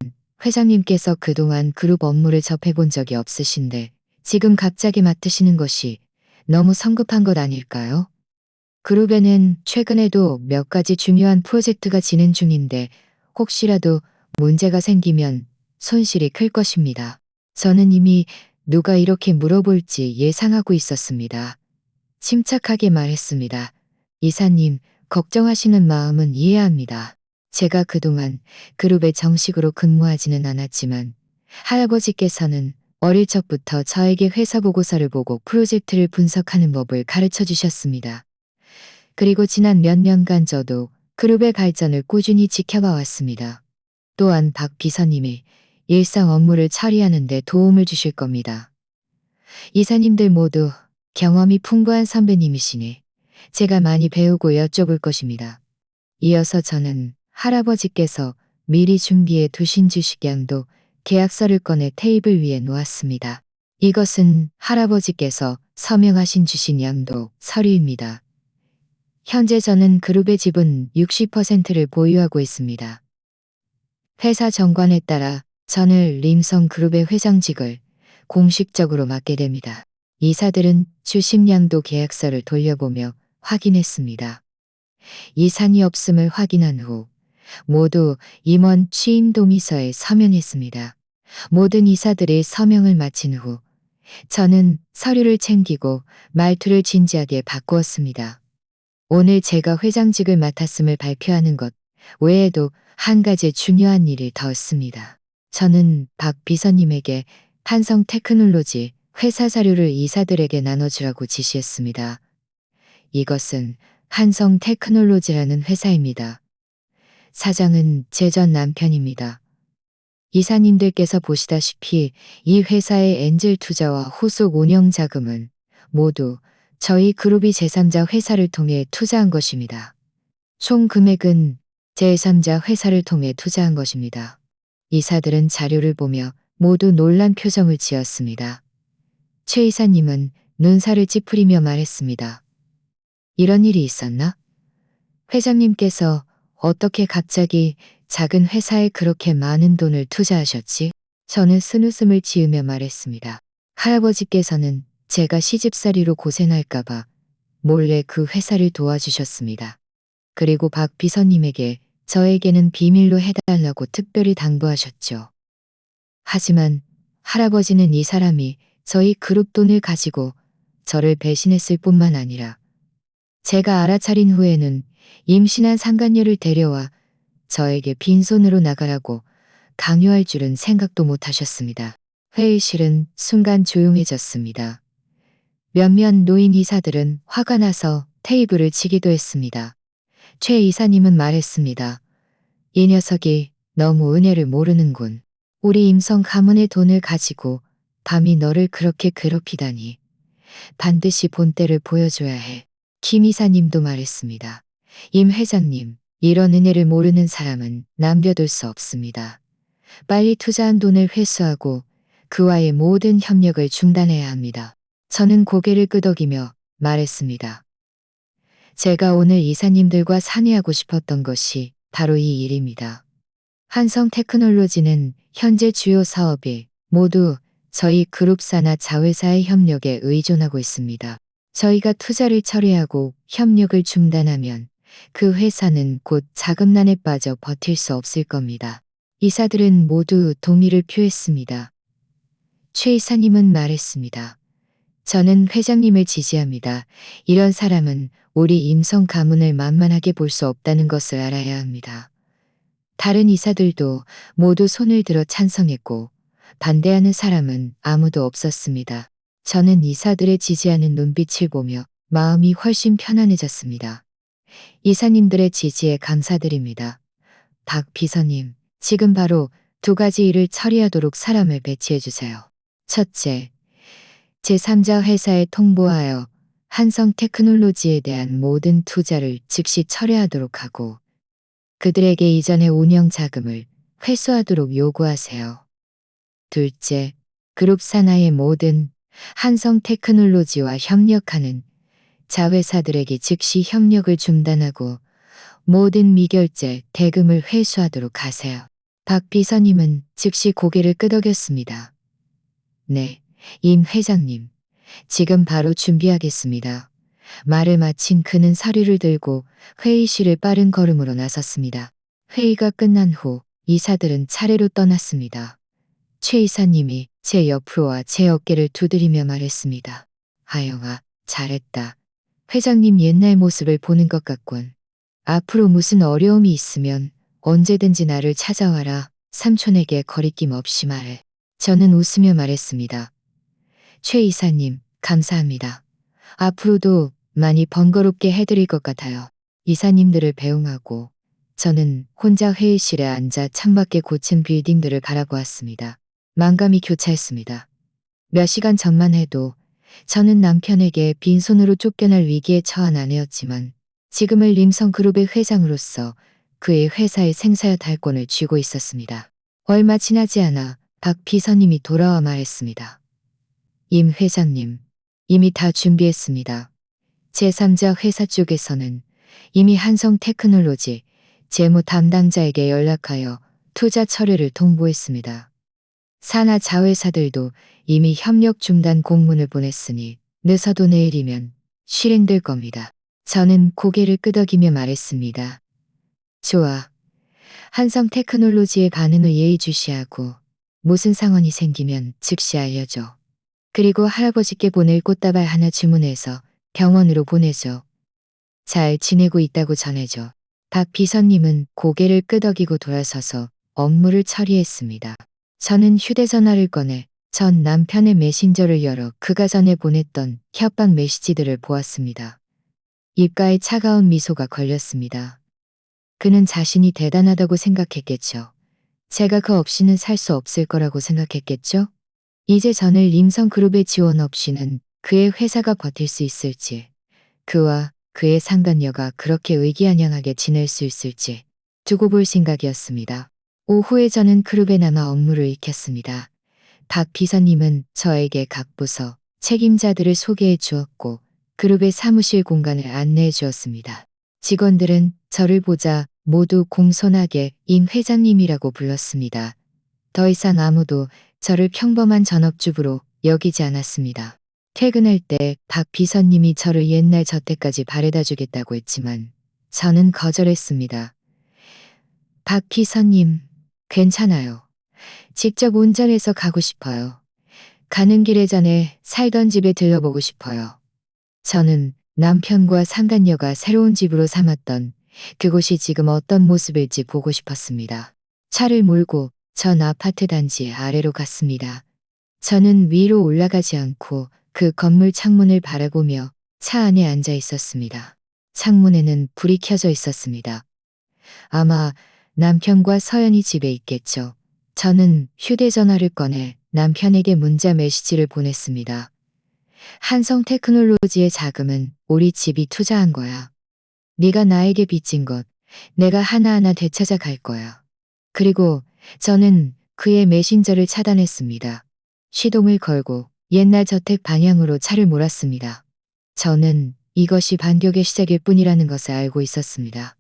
회장님께서 그동안 그룹 업무를 접해본 적이 없으신데 지금 갑자기 맡으시는 것이 너무 성급한 것 아닐까요? 그룹에는 최근에도 몇 가지 중요한 프로젝트가 진행 중인데 혹시라도 문제가 생기면 손실이 클 것입니다. 저는 이미 누가 이렇게 물어볼지 예상하고 있었습니다. 침착하게 말했습니다. 이사님, 걱정하시는 마음은 이해합니다. 제가 그동안 그룹에 정식으로 근무하지는 않았지만 할아버지께서는 어릴 적부터 저에게 회사 보고서를 보고 프로젝트를 분석하는 법을 가르쳐 주셨습니다. 그리고 지난 몇 년간 저도 그룹의 발전을 꾸준히 지켜봐 왔습니다. 또한 박 비서님이 일상 업무를 처리하는 데 도움을 주실 겁니다. 이사님들 모두 경험이 풍부한 선배님이시니 제가 많이 배우고 여쭤볼 것입니다. 이어서 저는 할아버지께서 미리 준비해 두신 주식양도 계약서를 꺼내 테이블 위에 놓았습니다. 이것은 할아버지께서 서명하신 주신 양도 서류입니다. 현재 저는 그룹의 지분 60%를 보유하고 있습니다. 회사 정관에 따라 저는 림성그룹의 회장직을 공식적으로 맡게 됩니다. 이사들은 주식양도 계약서를 돌려보며 확인했습니다. 이상이 없음을 확인한 후 모두 임원 취임 동의서에 서명했습니다. 모든 이사들이 서명을 마친 후 저는 서류를 챙기고 말투를 진지하게 바꾸었습니다. 오늘 제가 회장직을 맡았음을 발표하는 것 외에도 한 가지 중요한 일이 더 있습니다. 저는 박 비서님에게 한성 테크놀로지 회사 자료를 이사들에게 나눠주라고 지시했습니다. 이것은 한성 테크놀로지라는 회사입니다. 사장은 제 전 남편입니다. 이사님들께서 보시다시피 이 회사의 엔젤 투자와 후속 운영 자금은 모두 저희 그룹이 제3자 회사를 통해 투자한 것입니다. 총 금액은 제3자 회사를 통해 투자한 것입니다. 이사들은 자료를 보며 모두 놀란 표정을 지었습니다. 최 이사님은 눈살을 찌푸리며 말했습니다. 이런 일이 있었나? 회장님께서 어떻게 갑자기 작은 회사에 그렇게 많은 돈을 투자하셨지? 저는 쓴웃음을 지으며 말했습니다. 할아버지께서는 제가 시집살이로 고생할까봐 몰래 그 회사를 도와주셨습니다. 그리고 박 비서님에게 저에게는 비밀로 해달라고 특별히 당부하셨죠. 하지만 할아버지는 이 사람이 저희 그룹 돈을 가지고 저를 배신했을 뿐만 아니라 제가 알아차린 후에는 임신한 상간녀를 데려와 저에게 빈손으로 나가라고 강요할 줄은 생각도 못 하셨습니다. 회의실은 순간 조용해졌습니다. 몇몇 노인 이사들은 화가 나서 테이블을 치기도 했습니다. 최 이사님은 말했습니다. 이 녀석이 너무 은혜를 모르는군. 우리 임성 가문의 돈을 가지고 감히 너를 그렇게 괴롭히다니. 반드시 본때를 보여줘야 해. 김 이사님도 말했습니다. 임 회장님, 이런 은혜를 모르는 사람은 남겨둘 수 없습니다. 빨리 투자한 돈을 회수하고 그와의 모든 협력을 중단해야 합니다. 저는 고개를 끄덕이며 말했습니다. 제가 오늘 이사님들과 상의하고 싶었던 것이 바로 이 일입니다. 한성 테크놀로지는 현재 주요 사업이 모두 저희 그룹사나 자회사의 협력에 의존하고 있습니다. 저희가 투자를 처리하고 협력을 중단하면 그 회사는 곧 자금난에 빠져 버틸 수 없을 겁니다. 이사들은 모두 동의를 표했습니다. 최 이사님은 말했습니다. 저는 회장님을 지지합니다. 이런 사람은 우리 임성 가문을 만만하게 볼 수 없다는 것을 알아야 합니다. 다른 이사들도 모두 손을 들어 찬성했고 반대하는 사람은 아무도 없었습니다. 저는 이사들의 지지하는 눈빛을 보며 마음이 훨씬 편안해졌습니다. 이사님들의 지지에 감사드립니다. 박 비서님, 지금 바로 두 가지 일을 처리하도록 사람을 배치해 주세요. 첫째, 제3자 회사에 통보하여 한성 테크놀로지에 대한 모든 투자를 즉시 철회하도록 하고 그들에게 이전의 운영 자금을 회수하도록 요구하세요. 둘째, 그룹 산하의 모든 한성 테크놀로지와 협력하는 자회사들에게 즉시 협력을 중단하고 모든 미결제 대금을 회수하도록 하세요. 박 비서님은 즉시 고개를 끄덕였습니다. 네, 임 회장님. 지금 바로 준비하겠습니다. 말을 마친 그는 서류를 들고 회의실을 빠른 걸음으로 나섰습니다. 회의가 끝난 후 이사들은 차례로 떠났습니다. 최 이사님이 제 옆으로 와 제 어깨를 두드리며 말했습니다. 하영아, 잘했다. 회장님 옛날 모습을 보는 것 같군. 앞으로 무슨 어려움이 있으면 언제든지 나를 찾아와라. 삼촌에게 거리낌 없이 말해. 저는 웃으며 말했습니다. 최 이사님, 감사합니다. 앞으로도 많이 번거롭게 해드릴 것 같아요. 이사님들을 배웅하고 저는 혼자 회의실에 앉아 창밖에 고층 빌딩들을 바라보았습니다. 만감이 교차했습니다. 몇 시간 전만 해도 저는 남편에게 빈손으로 쫓겨날 위기에 처한 아내였지만 지금은 림성그룹의 회장으로서 그의 회사의 생사의 달권을 쥐고 있었습니다. 얼마 지나지 않아 박 비서님이 돌아와 말했습니다. 임 회장님, 이미 다 준비했습니다. 제3자 회사 쪽에서는 이미 한성 테크놀로지 재무 담당자에게 연락하여 투자 철회를 통보했습니다. 산하 자회사들도 이미 협력 중단 공문을 보냈으니 늦어도 내일이면 실행될 겁니다. 저는 고개를 끄덕이며 말했습니다. 좋아. 한성 테크놀로지의 반응을 예의주시하고 무슨 상황이 생기면 즉시 알려줘. 그리고 할아버지께 보낼 꽃다발 하나 주문해서 병원으로 보내줘. 잘 지내고 있다고 전해줘. 박 비서님은 고개를 끄덕이고 돌아서서 업무를 처리했습니다. 저는 휴대전화를 꺼내 전 남편의 메신저를 열어 그가 전에 보냈던 협박 메시지들을 보았습니다. 입가에 차가운 미소가 걸렸습니다. 그는 자신이 대단하다고 생각했겠죠. 제가 그 없이는 살 수 없을 거라고 생각했겠죠? 이제 저는 림성그룹의 지원 없이는 그의 회사가 버틸 수 있을지, 그와 그의 상간녀가 그렇게 의기양양하게 지낼 수 있을지 두고 볼 생각이었습니다. 오후에 저는 그룹에 남아 업무를 익혔습니다. 박 비서님은 저에게 각 부서 책임자들을 소개해 주었고 그룹의 사무실 공간을 안내해 주었습니다. 직원들은 저를 보자 모두 공손하게 임 회장님이라고 불렀습니다. 더 이상 아무도 저를 평범한 전업주부로 여기지 않았습니다. 퇴근할 때 박 비서님이 저를 옛날 저때까지 바래다 주겠다고 했지만 저는 거절했습니다. 박 비서님, 괜찮아요. 직접 운전해서 가고 싶어요. 가는 길에 전에 살던 집에 들려보고 싶어요. 저는 남편과 상간녀가 새로운 집으로 삼았던 그곳이 지금 어떤 모습일지 보고 싶었습니다. 차를 몰고 전 아파트 단지 아래로 갔습니다. 저는 위로 올라가지 않고 그 건물 창문을 바라보며 차 안에 앉아 있었습니다. 창문에는 불이 켜져 있었습니다. 아마 남편과 서연이 집에 있겠죠. 저는 휴대전화를 꺼내 남편에게 문자 메시지를 보냈습니다. 한성 테크놀로지의 자금은 우리 집이 투자한 거야. 네가 나에게 빚진 것 내가 하나하나 되찾아 갈 거야. 그리고 저는 그의 메신저를 차단했습니다. 시동을 걸고 옛날 저택 방향으로 차를 몰았습니다. 저는 이것이 반격의 시작일 뿐이라는 것을 알고 있었습니다.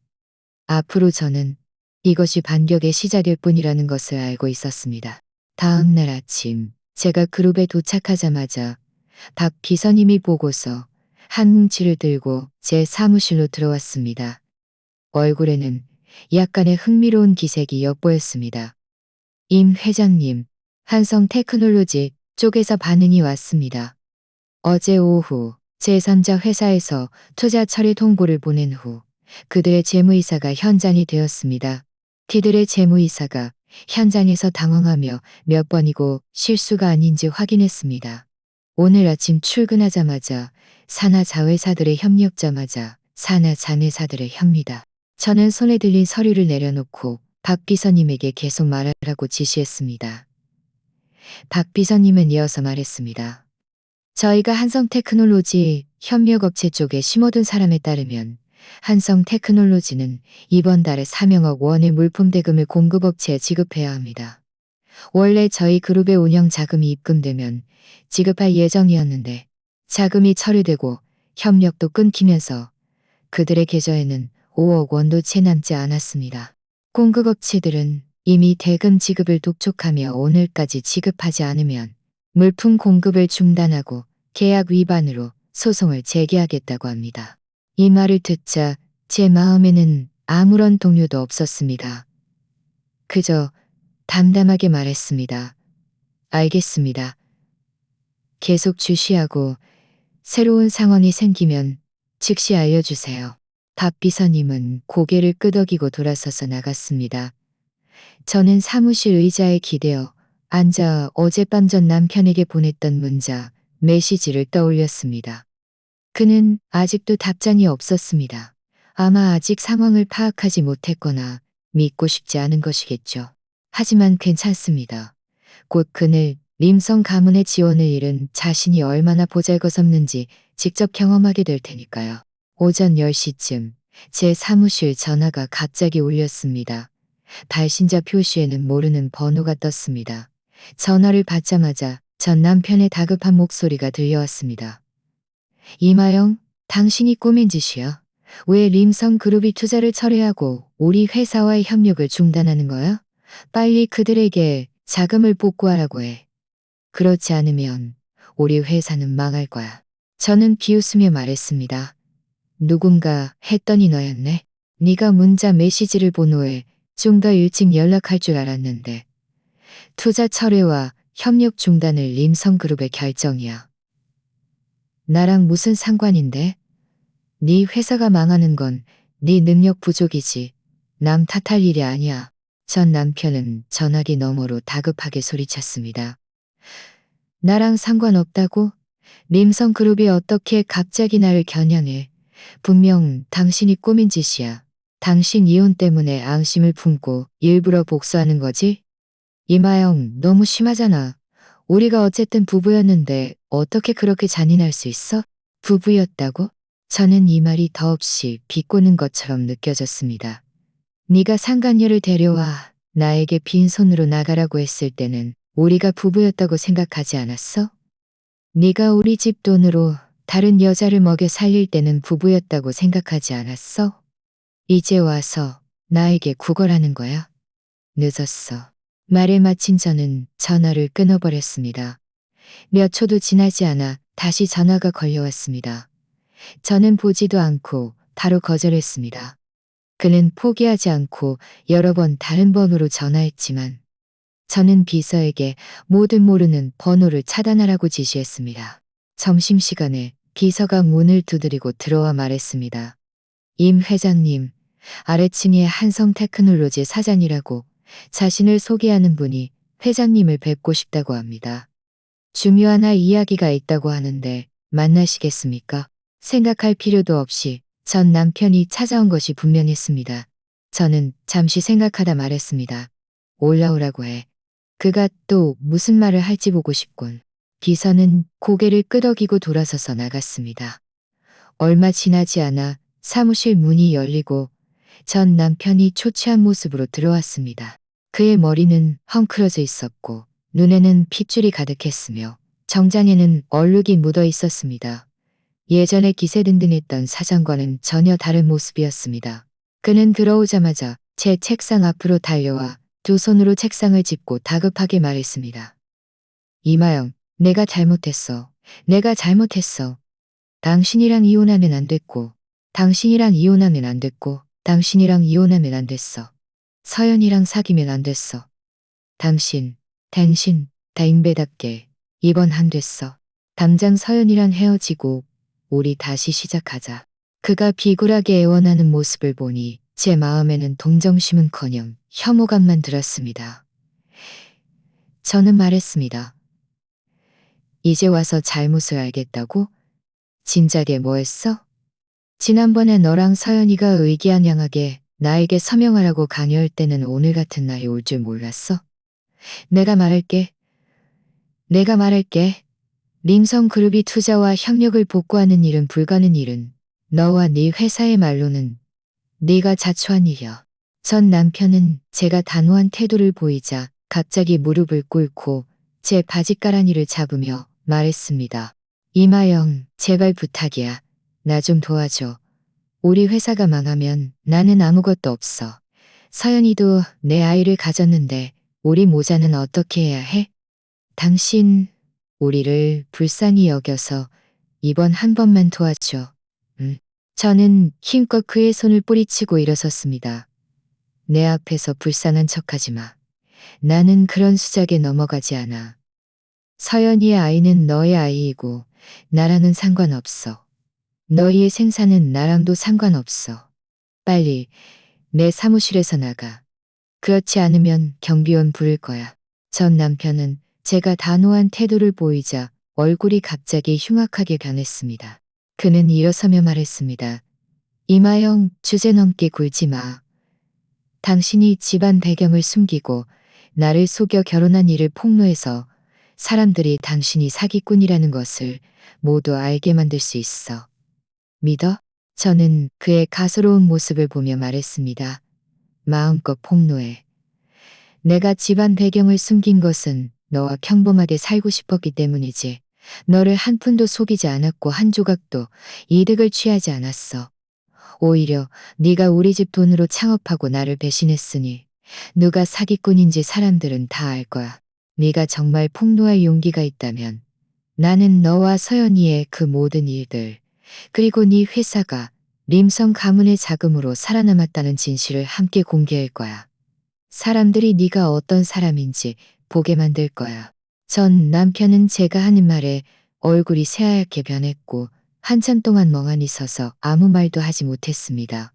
앞으로 저는 이것이 반격의 시작일 뿐이라는 것을 알고 있었습니다. 다음 날 아침 제가 그룹에 도착하자마자 박 비서님이 보고서 한 뭉치를 들고 제 사무실로 들어왔습니다. 얼굴에는 약간의 흥미로운 기색이 엿보였습니다. 임 회장님, 한성 테크놀로지 쪽에서 반응이 왔습니다. 어제 오후 제3자 회사에서 투자 처리 통보를 보낸 후 그들의 재무이사가 현장이 되었습니다. 그들의 재무이사가 현장에서 당황하며 몇 번이고 실수가 아닌지 확인했습니다. 오늘 아침 출근하자마자 산하 자회사들의 협력자마자 산하 자회사들의 협니다. 저는 손에 들린 서류를 내려놓고 박 비서님에게 계속 말하라고 지시했습니다. 박 비서님은 이어서 말했습니다. 저희가 한성테크놀로지 협력업체 쪽에 심어둔 사람에 따르면 한성테크놀로지는 이번 달에 3억억 원의 물품 대금을 공급업체에 지급해야 합니다. 원래 저희 그룹의 운영 자금이 입금되면 지급할 예정이었는데 자금이 처리되고 협력도 끊기면서 그들의 계좌에는 5억 원도 채 남지 않았습니다. 공급업체들은 이미 대금 지급을 독촉하며 오늘까지 지급하지 않으면 물품 공급을 중단하고 계약 위반으로 소송을 제기하겠다고 합니다. 이 말을 듣자 제 마음에는 아무런 동요도 없었습니다. 그저 담담하게 말했습니다. 알겠습니다. 계속 주시하고 새로운 상황이 생기면 즉시 알려주세요. 박 비서님은 고개를 끄덕이고 돌아서서 나갔습니다. 저는 사무실 의자에 기대어 앉아 어젯밤 전 남편에게 보냈던 문자, 메시지를 떠올렸습니다. 그는 아직도 답장이 없었습니다. 아마 아직 상황을 파악하지 못했거나 믿고 싶지 않은 것이겠죠. 하지만 괜찮습니다. 곧 그늘 림성 가문의 지원을 잃은 자신이 얼마나 보잘것없는지 직접 경험하게 될 테니까요. 오전 10시쯤 제 사무실 전화가 갑자기 울렸습니다. 발신자 표시에는 모르는 번호가 떴습니다. 전화를 받자마자 전 남편의 다급한 목소리가 들려왔습니다. 이마영, 당신이 꾸민 짓이야. 왜 림성 그룹이 투자를 철회하고 우리 회사와의 협력을 중단하는 거야? 빨리 그들에게 자금을 복구하라고 해. 그렇지 않으면 우리 회사는 망할 거야. 저는 비웃으며 말했습니다. 누군가 했더니 너였네. 네가 문자 메시지를 본 후에 좀 더 일찍 연락할 줄 알았는데. 투자 철회와 협력 중단을 림성그룹의 결정이야. 나랑 무슨 상관인데? 네 회사가 망하는 건 네 능력 부족이지. 남 탓할 일이 아니야. 전 남편은 전화기 너머로 다급하게 소리쳤습니다. 나랑 상관없다고? 림성그룹이 어떻게 갑자기 나를 겨냥해. 분명 당신이 꾸민 짓이야. 당신 이혼 때문에 앙심을 품고 일부러 복수하는 거지? 이마영, 너무 심하잖아. 우리가 어쨌든 부부였는데 어떻게 그렇게 잔인할 수 있어? 부부였다고? 저는 이 말이 더없이 비꼬는 것처럼 느껴졌습니다. 네가 상간녀를 데려와 나에게 빈손으로 나가라고 했을 때는 우리가 부부였다고 생각하지 않았어? 네가 우리 집 돈으로 다른 여자를 먹여 살릴 때는 부부였다고 생각하지 않았어? 이제 와서 나에게 구걸하는 거야? 늦었어. 말을 마친 저는 전화를 끊어버렸습니다. 몇 초도 지나지 않아 다시 전화가 걸려왔습니다. 저는 보지도 않고 바로 거절했습니다. 그는 포기하지 않고 여러 번 다른 번호로 전화했지만 저는 비서에게 모든 모르는 번호를 차단하라고 지시했습니다. 점심시간에 비서가 문을 두드리고 들어와 말했습니다. 임 회장님, 아래층의 한성테크놀로지 사장이라고 자신을 소개하는 분이 회장님을 뵙고 싶다고 합니다. 중요한 이야기가 있다고 하는데 만나시겠습니까? 생각할 필요도 없이 전 남편이 찾아온 것이 분명했습니다. 저는 잠시 생각하다 말했습니다. 올라오라고 해. 그가 또 무슨 말을 할지 보고 싶군. 비서는 고개를 끄덕이고 돌아서서 나갔습니다. 얼마 지나지 않아 사무실 문이 열리고 전 남편이 초췌한 모습으로 들어왔습니다. 그의 머리는 헝클어져 있었고 눈에는 핏줄이 가득했으며 정장에는 얼룩이 묻어 있었습니다. 예전에 기세등등했던 사장과는 전혀 다른 모습이었습니다. 그는 들어오자마자 제 책상 앞으로 달려와 두 손으로 책상을 짚고 다급하게 말했습니다. 이마영, 내가 잘못했어. 내가 잘못했어. 당신이랑 이혼하면 안 됐고, 당신이랑 이혼하면 안 됐고, 당신이랑 이혼하면 안 됐어. 서연이랑 사귀면 안 됐어. 당신, 다인배답게 이번 안 됐어. 당장 서연이랑 헤어지고 우리 다시 시작하자. 그가 비굴하게 애원하는 모습을 보니 제 마음에는 동정심은커녕 혐오감만 들었습니다. 저는 말했습니다. 이제 와서 잘못을 알겠다고? 진작에 뭐 했어? 지난번에 너랑 서연이가 의기양양하게 나에게 서명하라고 강요할 때는 오늘 같은 날이 올 줄 몰랐어? 내가 말할게. 내가 말할게. 림성그룹이 투자와 협력을 복구하는 일은 불가능 일은 너와 네 회사의 말로는 네가 자초한 일이야. 전 남편은 제가 단호한 태도를 보이자 갑자기 무릎을 꿇고 제 바짓가랑이를 잡으며 말했습니다. 이마영, 제발 부탁이야. 나 좀 도와줘. 우리 회사가 망하면 나는 아무것도 없어. 서연이도 내 아이를 가졌는데 우리 모자는 어떻게 해야 해? 당신, 우리를 불쌍히 여겨서 이번 한 번만 도와줘. 저는 힘껏 그의 손을 뿌리치고 일어섰습니다. 내 앞에서 불쌍한 척하지 마. 나는 그런 수작에 넘어가지 않아. 서연이의 아이는 너의 아이이고 나랑은 상관없어. 너희의 생사는 나랑도 상관없어. 빨리 내 사무실에서 나가. 그렇지 않으면 경비원 부를 거야. 전 남편은 제가 단호한 태도를 보이자 얼굴이 갑자기 흉악하게 변했습니다. 그는 일어서며 말했습니다. 이마영, 주제넘게 굴지 마. 당신이 집안 배경을 숨기고 나를 속여 결혼한 일을 폭로해서 사람들이 당신이 사기꾼이라는 것을 모두 알게 만들 수 있어. 믿어? 저는 그의 가소로운 모습을 보며 말했습니다. 마음껏 폭로해. 내가 집안 배경을 숨긴 것은 너와 평범하게 살고 싶었기 때문이지. 너를 한 푼도 속이지 않았고 한 조각도 이득을 취하지 않았어. 오히려 네가 우리 집 돈으로 창업하고 나를 배신했으니 누가 사기꾼인지 사람들은 다 알 거야. 네가 정말 폭로할 용기가 있다면 나는 너와 서연이의 그 모든 일들 그리고 네 회사가 림성 가문의 자금으로 살아남았다는 진실을 함께 공개할 거야. 사람들이 네가 어떤 사람인지 보게 만들 거야. 전 남편은 제가 하는 말에 얼굴이 새하얗게 변했고 한참 동안 멍하니 서서 아무 말도 하지 못했습니다.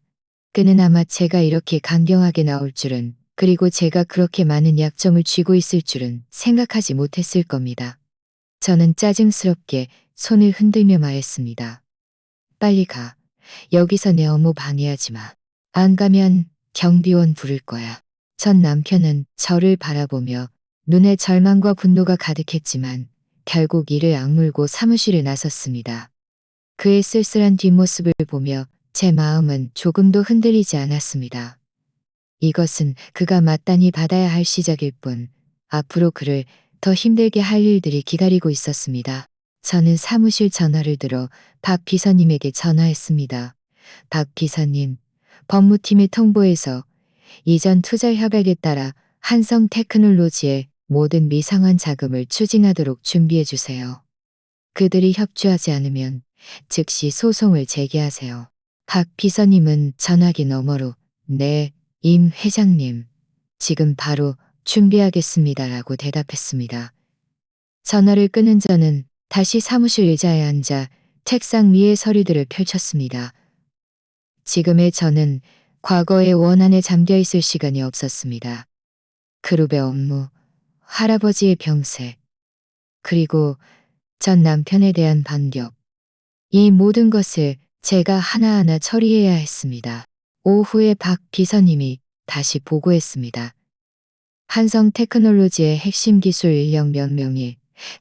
그는 아마 제가 이렇게 강경하게 나올 줄은 그리고 제가 그렇게 많은 약점을 쥐고 있을 줄은 생각하지 못했을 겁니다. 저는 짜증스럽게 손을 흔들며 말했습니다. 빨리 가. 여기서 내 업무 방해하지 마. 안 가면 경비원 부를 거야. 전 남편은 저를 바라보며 눈에 절망과 분노가 가득했지만 결국 이를 악물고 사무실에 나섰습니다. 그의 쓸쓸한 뒷모습을 보며 제 마음은 조금도 흔들리지 않았습니다. 이것은 그가 마땅히 받아야 할 시작일 뿐 앞으로 그를 더 힘들게 할 일들이 기다리고 있었습니다. 저는 사무실 전화를 들어 박 비서님에게 전화했습니다. 박 비서님, 법무팀의 통보에서 이전 투자 협약에 따라 한성 테크놀로지의 모든 미상환 자금을 추징하도록 준비해 주세요. 그들이 협조하지 않으면 즉시 소송을 제기하세요. 박 비서님은 전화기 너머로 네, 임 회장님, 지금 바로 준비하겠습니다라고 대답했습니다. 전화를 끊은 저는 다시 사무실 의자에 앉아 책상 위에 서류들을 펼쳤습니다. 지금의 저는 과거의 원한에 잠겨 있을 시간이 없었습니다. 그룹의 업무, 할아버지의 병세, 그리고 전 남편에 대한 반격. 이 모든 것을 제가 하나하나 처리해야 했습니다. 오후에 박 비서님이 다시 보고했습니다. 한성 테크놀로지의 핵심 기술 인력 몇 명이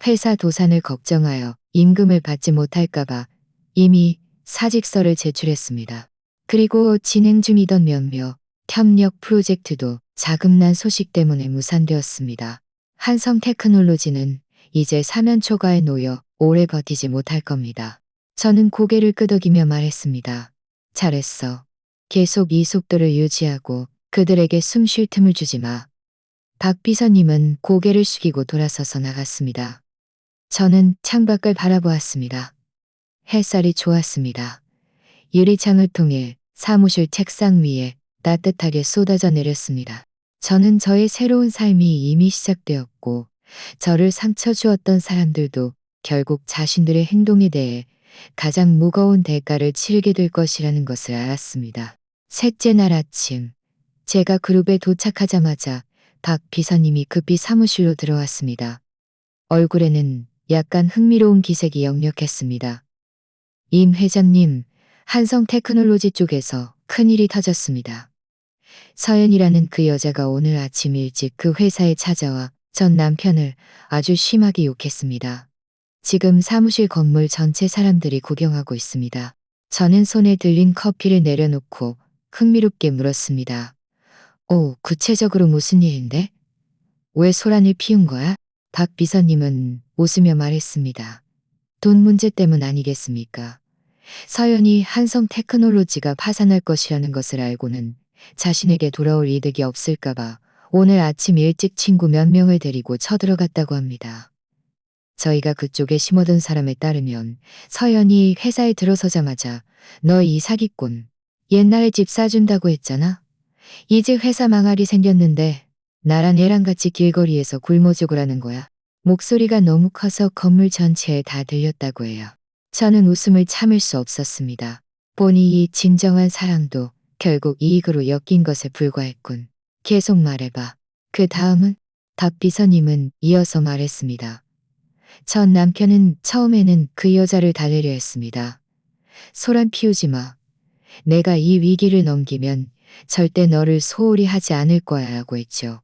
회사 도산을 걱정하여 임금을 받지 못할까봐 이미 사직서를 제출했습니다. 그리고 진행 중이던 몇몇 협력 프로젝트도 자금난 소식 때문에 무산되었습니다. 한성 테크놀로지는 이제 사면 초과에 놓여 오래 버티지 못할 겁니다. 저는 고개를 끄덕이며 말했습니다. 잘했어. 계속 이 속도를 유지하고 그들에게 숨 쉴 틈을 주지 마. 박 비서님은 고개를 숙이고 돌아서서 나갔습니다. 저는 창밖을 바라보았습니다. 햇살이 좋았습니다. 유리창을 통해 사무실 책상 위에 따뜻하게 쏟아져 내렸습니다. 저는 저의 새로운 삶이 이미 시작되었고, 저를 상처 주었던 사람들도 결국 자신들의 행동에 대해 가장 무거운 대가를 치르게 될 것이라는 것을 알았습니다. 셋째 날 아침, 제가 그룹에 도착하자마자 박 비서님이 급히 사무실로 들어왔습니다. 얼굴에는 약간 흥미로운 기색이 역력했습니다. 임 회장님, 한성 테크놀로지 쪽에서 큰일이 터졌습니다. 서연이라는 그 여자가 오늘 아침 일찍 그 회사에 찾아와 전 남편을 아주 심하게 욕했습니다. 지금 사무실 건물 전체 사람들이 구경하고 있습니다. 저는 손에 들린 커피를 내려놓고 흥미롭게 물었습니다. 오, 구체적으로 무슨 일인데? 왜 소란을 피운 거야? 박 비서님은 웃으며 말했습니다. 돈 문제 때문 아니겠습니까? 서연이 한성 테크놀로지가 파산할 것이라는 것을 알고는 자신에게 돌아올 이득이 없을까봐 오늘 아침 일찍 친구 몇 명을 데리고 쳐들어갔다고 합니다. 저희가 그쪽에 심어둔 사람에 따르면 서연이 회사에 들어서자마자 너 이 사기꾼, 옛날에 집 사준다고 했잖아. 이제 회사 망할이 생겼는데 나랑 얘랑 같이 길거리에서 굶어 죽으라는 거야. 목소리가 너무 커서 건물 전체에 다 들렸다고 해요. 저는 웃음을 참을 수 없었습니다. 보니 이 진정한 사랑도 결국 이익으로 엮인 것에 불과했군. 계속 말해봐. 그 다음은? 박 비서님은 이어서 말했습니다. 전 남편은 처음에는 그 여자를 달래려 했습니다. 소란 피우지 마. 내가 이 위기를 넘기면 절대 너를 소홀히 하지 않을 거야 라고 했죠.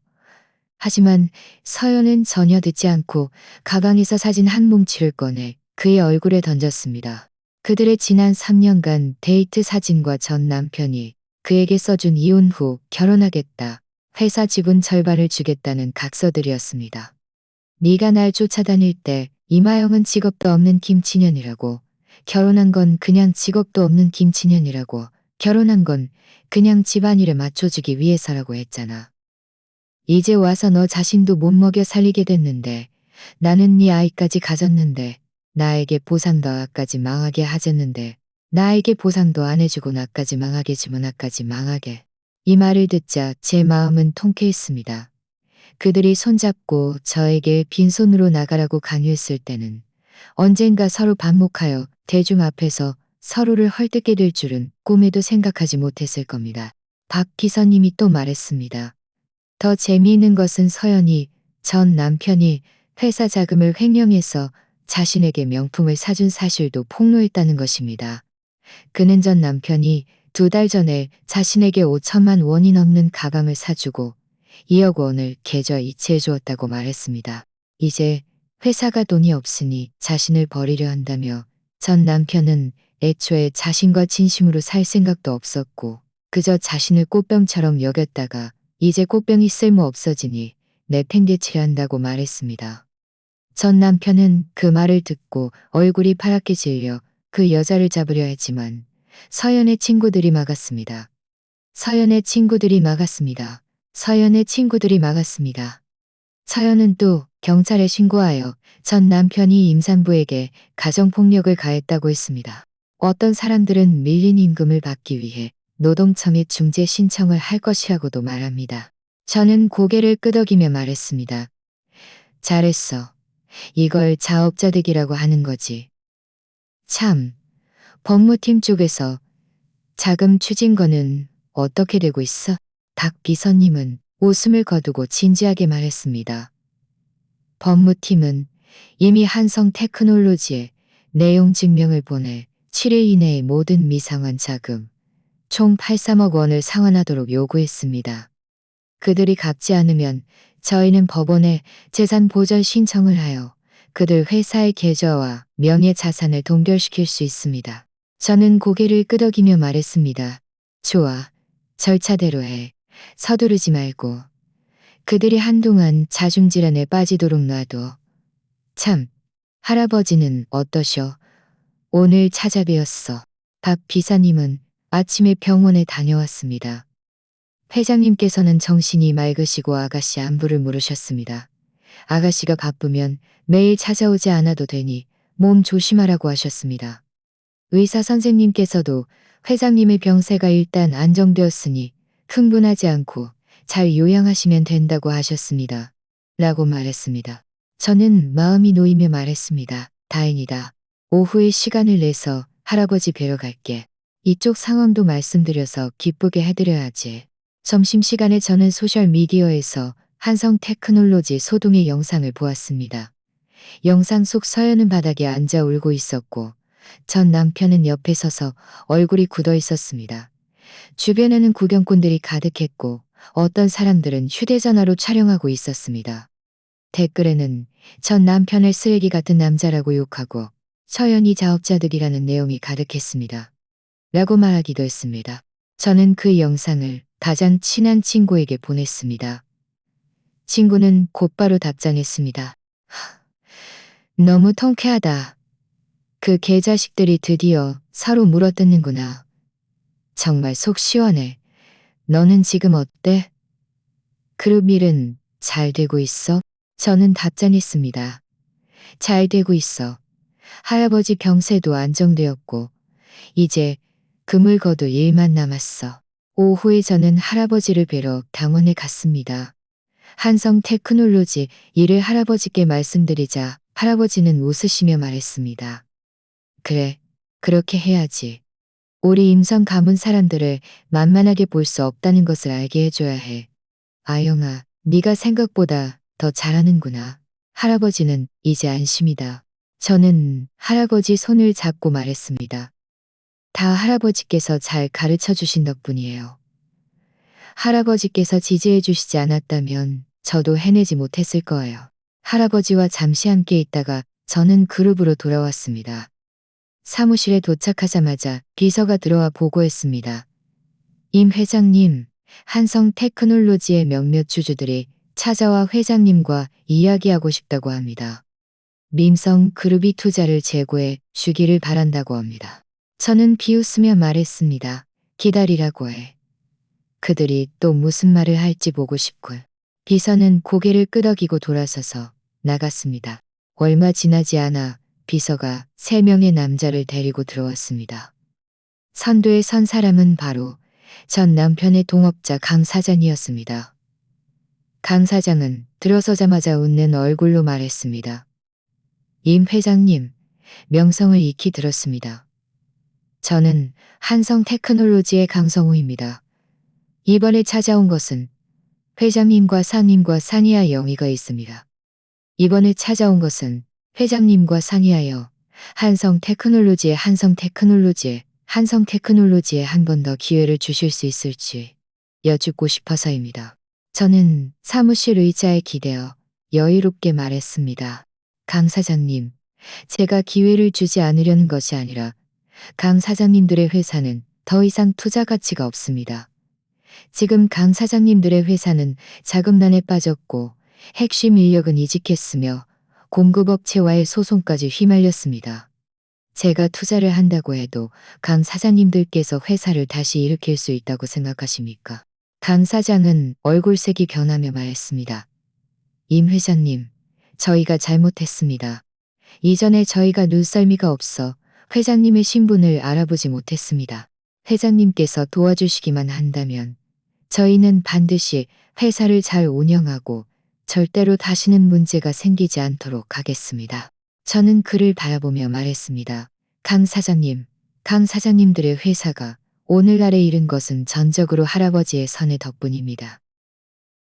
하지만 서연은 전혀 듣지 않고 가방에서 사진 한 뭉치를 꺼내 그의 얼굴에 던졌습니다. 그들의 지난 3년간 데이트 사진과 전 남편이 그에게 써준 이혼 후 결혼하겠다, 회사 지분 절반을 주겠다는 각서들이었습니다. 네가 날 쫓아다닐 때 이마영은 직업도 없는 김치년이라고, 결혼한 건 그냥 직업도 없는 김치년이라고, 결혼한 건 그냥 집안일에 맞춰주기 위해서라고 했잖아. 이제 와서 너 자신도 못 먹여 살리게 됐는데, 나는 네 아이까지 가졌는데, 나에게 보상도 나까지 망하게 하졌는데, 나에게 보상도 안 해주고 나까지 망하게 주면 나까지 망하게. 이 말을 듣자 제 마음은 통쾌했습니다. 그들이 손잡고 저에게 빈손으로 나가라고 강요했을 때는 언젠가 서로 반목하여 대중 앞에서 서로를 헐뜯게 될 줄은 꿈에도 생각하지 못했을 겁니다. 박 기사님이 또 말했습니다. 더 재미있는 것은 서연이, 전 남편이 회사 자금을 횡령해서 자신에게 명품을 사준 사실도 폭로했다는 것입니다. 그는 전 남편이 2달 전에 자신에게 5천만 원이 넘는 가방을 사주고 2억 원을 계좌 이체해 주었다고 말했습니다. 이제 회사가 돈이 없으니 자신을 버리려 한다며, 전 남편은 애초에 자신과 진심으로 살 생각도 없었고 그저 자신을 꽃병처럼 여겼다가 이제 꽃병이 쓸모 없어지니 내팽개치려 한다고 말했습니다. 전 남편은 그 말을 듣고 얼굴이 파랗게 질려 그 여자를 잡으려 했지만 서연의 친구들이 막았습니다. 서연의 친구들이 막았습니다. 서연의 친구들이 막았습니다. 서연은 또 경찰에 신고하여 전 남편이 임산부에게 가정폭력을 가했다고 했습니다. 어떤 사람들은 밀린 임금을 받기 위해 노동청에 중재 신청을 할 것이라고도 말합니다. 저는 고개를 끄덕이며 말했습니다. 잘했어. 이걸 자업자득이라고 하는 거지. 참, 법무팀 쪽에서 자금 추진거는 어떻게 되고 있어? 박 비서님은 웃음을 거두고 진지하게 말했습니다. 법무팀은 이미 한성 테크놀로지에 내용 증명을 보내 7일 이내에 모든 미상환 자금 총 83억 원을 상환하도록 요구했습니다. 그들이 갚지 않으면 저희는 법원에 재산 보전 신청을 하여 그들 회사의 계좌와 명예 자산을 동결시킬 수 있습니다. 저는 고개를 끄덕이며 말했습니다. 좋아. 절차대로 해. 서두르지 말고. 그들이 한동안 자중질환에 빠지도록 놔둬. 참, 할아버지는 어떠셔? 오늘 찾아뵈었어. 박 비사님은 아침에 병원에 다녀왔습니다. 회장님께서는 정신이 맑으시고 아가씨 안부를 물으셨습니다. 아가씨가 바쁘면 매일 찾아오지 않아도 되니 몸 조심하라고 하셨습니다. 의사 선생님께서도 회장님의 병세가 일단 안정되었으니 흥분하지 않고 잘 요양하시면 된다고 하셨습니다. 라고 말했습니다. 저는 마음이 놓이며 말했습니다. 다행이다. 오후에 시간을 내서 할아버지 뵈러 갈게. 이쪽 상황도 말씀드려서 기쁘게 해드려야지. 점심시간에 저는 소셜미디어에서 한성 테크놀로지 소동의 영상을 보았습니다. 영상 속 서연은 바닥에 앉아 울고 있었고 전 남편은 옆에 서서 얼굴이 굳어 있었습니다. 주변에는 구경꾼들이 가득했고 어떤 사람들은 휴대전화로 촬영하고 있었습니다. 댓글에는 전 남편을 쓰레기 같은 남자라고 욕하고 서연이 자업자득이라는 내용이 가득했습니다. 라고 말하기도 했습니다. 저는 그 영상을 가장 친한 친구에게 보냈습니다. 친구는 곧바로 답장했습니다. 너무 통쾌하다. 그 개자식들이 드디어 서로 물어뜯는구나. 정말 속 시원해. 너는 지금 어때? 그룹 일은 잘 되고 있어? 저는 답장했습니다. 잘 되고 있어. 할아버지 병세도 안정되었고 이제 금을 거둘 일만 남았어. 오후에 저는 할아버지를 뵈러 병원에 갔습니다. 한성 테크놀로지 일을 할아버지께 말씀드리자 할아버지는 웃으시며 말했습니다. 그래, 그렇게 해야지. 우리 임선 가문 사람들을 만만하게 볼 수 없다는 것을 알게 해줘야 해. 아영아, 네가 생각보다 더 잘하는구나. 할아버지는 이제 안심이다. 저는 할아버지 손을 잡고 말했습니다. 다 할아버지께서 잘 가르쳐 주신 덕분이에요. 할아버지께서 지지해 주시지 않았다면 저도 해내지 못했을 거예요. 할아버지와 잠시 함께 있다가 저는 그룹으로 돌아왔습니다. 사무실에 도착하자마자 비서가 들어와 보고했습니다. 임 회장님, 한성 테크놀로지의 몇몇 주주들이 찾아와 회장님과 이야기하고 싶다고 합니다. 민성 그룹이 투자를 재고해 주기를 바란다고 합니다. 저는 비웃으며 말했습니다. 기다리라고 해. 그들이 또 무슨 말을 할지 보고 싶군. 비서는 고개를 끄덕이고 돌아서서 나갔습니다. 얼마 지나지 않아 비서가 3명의 남자를 데리고 들어왔습니다. 선두에 선 사람은 바로 전 남편의 동업자 강 사장이었습니다. 강 사장은 들어서자마자 웃는 얼굴로 말했습니다. 임 회장님, 명성을 익히 들었습니다. 저는 한성 테크놀로지의 강성우입니다. 이번에 찾아온 것은 회장님과 상임과 상의할 영의가 있습니다. 이번에 찾아온 것은 회장님과 상의하여 한성 테크놀로지에 한 번 더 기회를 주실 수 있을지 여쭙고 싶어서입니다. 저는 사무실 의자에 기대어 여유롭게 말했습니다. 강 사장님, 제가 기회를 주지 않으려는 것이 아니라 강 사장님들의 회사는 더 이상 투자 가치가 없습니다. 지금 강 사장님들의 회사는 자금난에 빠졌고 핵심 인력은 이직했으며 공급업체와의 소송까지 휘말렸습니다. 제가 투자를 한다고 해도 강 사장님들께서 회사를 다시 일으킬 수 있다고 생각하십니까? 강 사장은 얼굴색이 변하며 말했습니다. 임 회장님, 저희가 잘못했습니다. 이전에 저희가 눈썰미가 없어 회장님의 신분을 알아보지 못했습니다. 회장님께서 도와주시기만 한다면 저희는 반드시 회사를 잘 운영하고 절대로 다시는 문제가 생기지 않도록 하겠습니다. 저는 그를 바라보며 말했습니다. 강 사장님, 강 사장님들의 회사가 오늘날에 이른 것은 전적으로 할아버지의 선의 덕분입니다.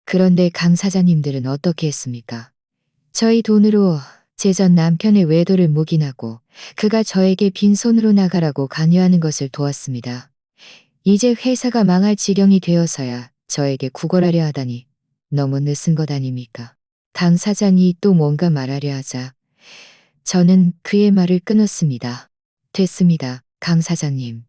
그런데 강 사장님들은 어떻게 했습니까? 저희 돈으로 제 전 남편의 외도를 묵인하고 그가 저에게 빈손으로 나가라고 강요하는 것을 도왔습니다. 이제 회사가 망할 지경이 되어서야 저에게 구걸하려 하다니 너무 늦은 것 아닙니까? 강 사장이 또 뭔가 말하려 하자 저는 그의 말을 끊었습니다. 됐습니다, 강 사장님.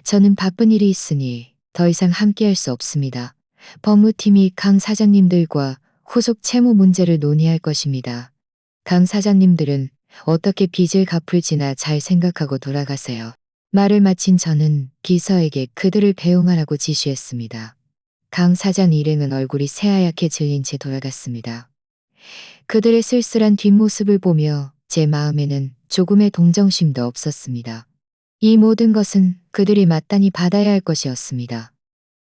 저는 바쁜 일이 있으니 더 이상 함께할 수 없습니다. 법무팀이 강 사장님들과 후속 채무 문제를 논의할 것입니다. 강 사장님들은 어떻게 빚을 갚을지나 잘 생각하고 돌아가세요. 말을 마친 저는 비서에게 그들을 배웅하라고 지시했습니다. 강 사장 일행은 얼굴이 새하얗게 질린 채 돌아갔습니다. 그들의 쓸쓸한 뒷모습을 보며 제 마음에는 조금의 동정심도 없었습니다. 이 모든 것은 그들이 마땅히 받아야 할 것이었습니다.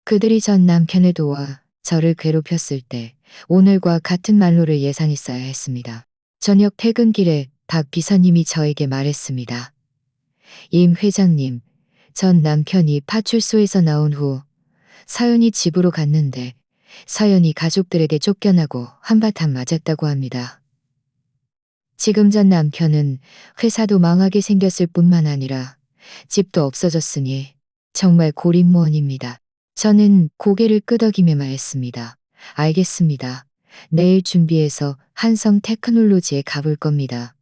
그들이 전 남편을 도와 저를 괴롭혔을 때 오늘과 같은 말로를 예상했어야 했습니다. 저녁 퇴근길에 박 비서님이 저에게 말했습니다. 임 회장님, 전 남편이 파출소에서 나온 후 서연이 집으로 갔는데 서연이 가족들에게 쫓겨나고 한바탕 맞았다고 합니다. 지금 전 남편은 회사도 망하게 생겼을 뿐만 아니라 집도 없어졌으니 정말 고립무원입니다. 저는 고개를 끄덕이며 말했습니다. 알겠습니다. 내일 준비해서 한성 테크놀로지에 가볼 겁니다.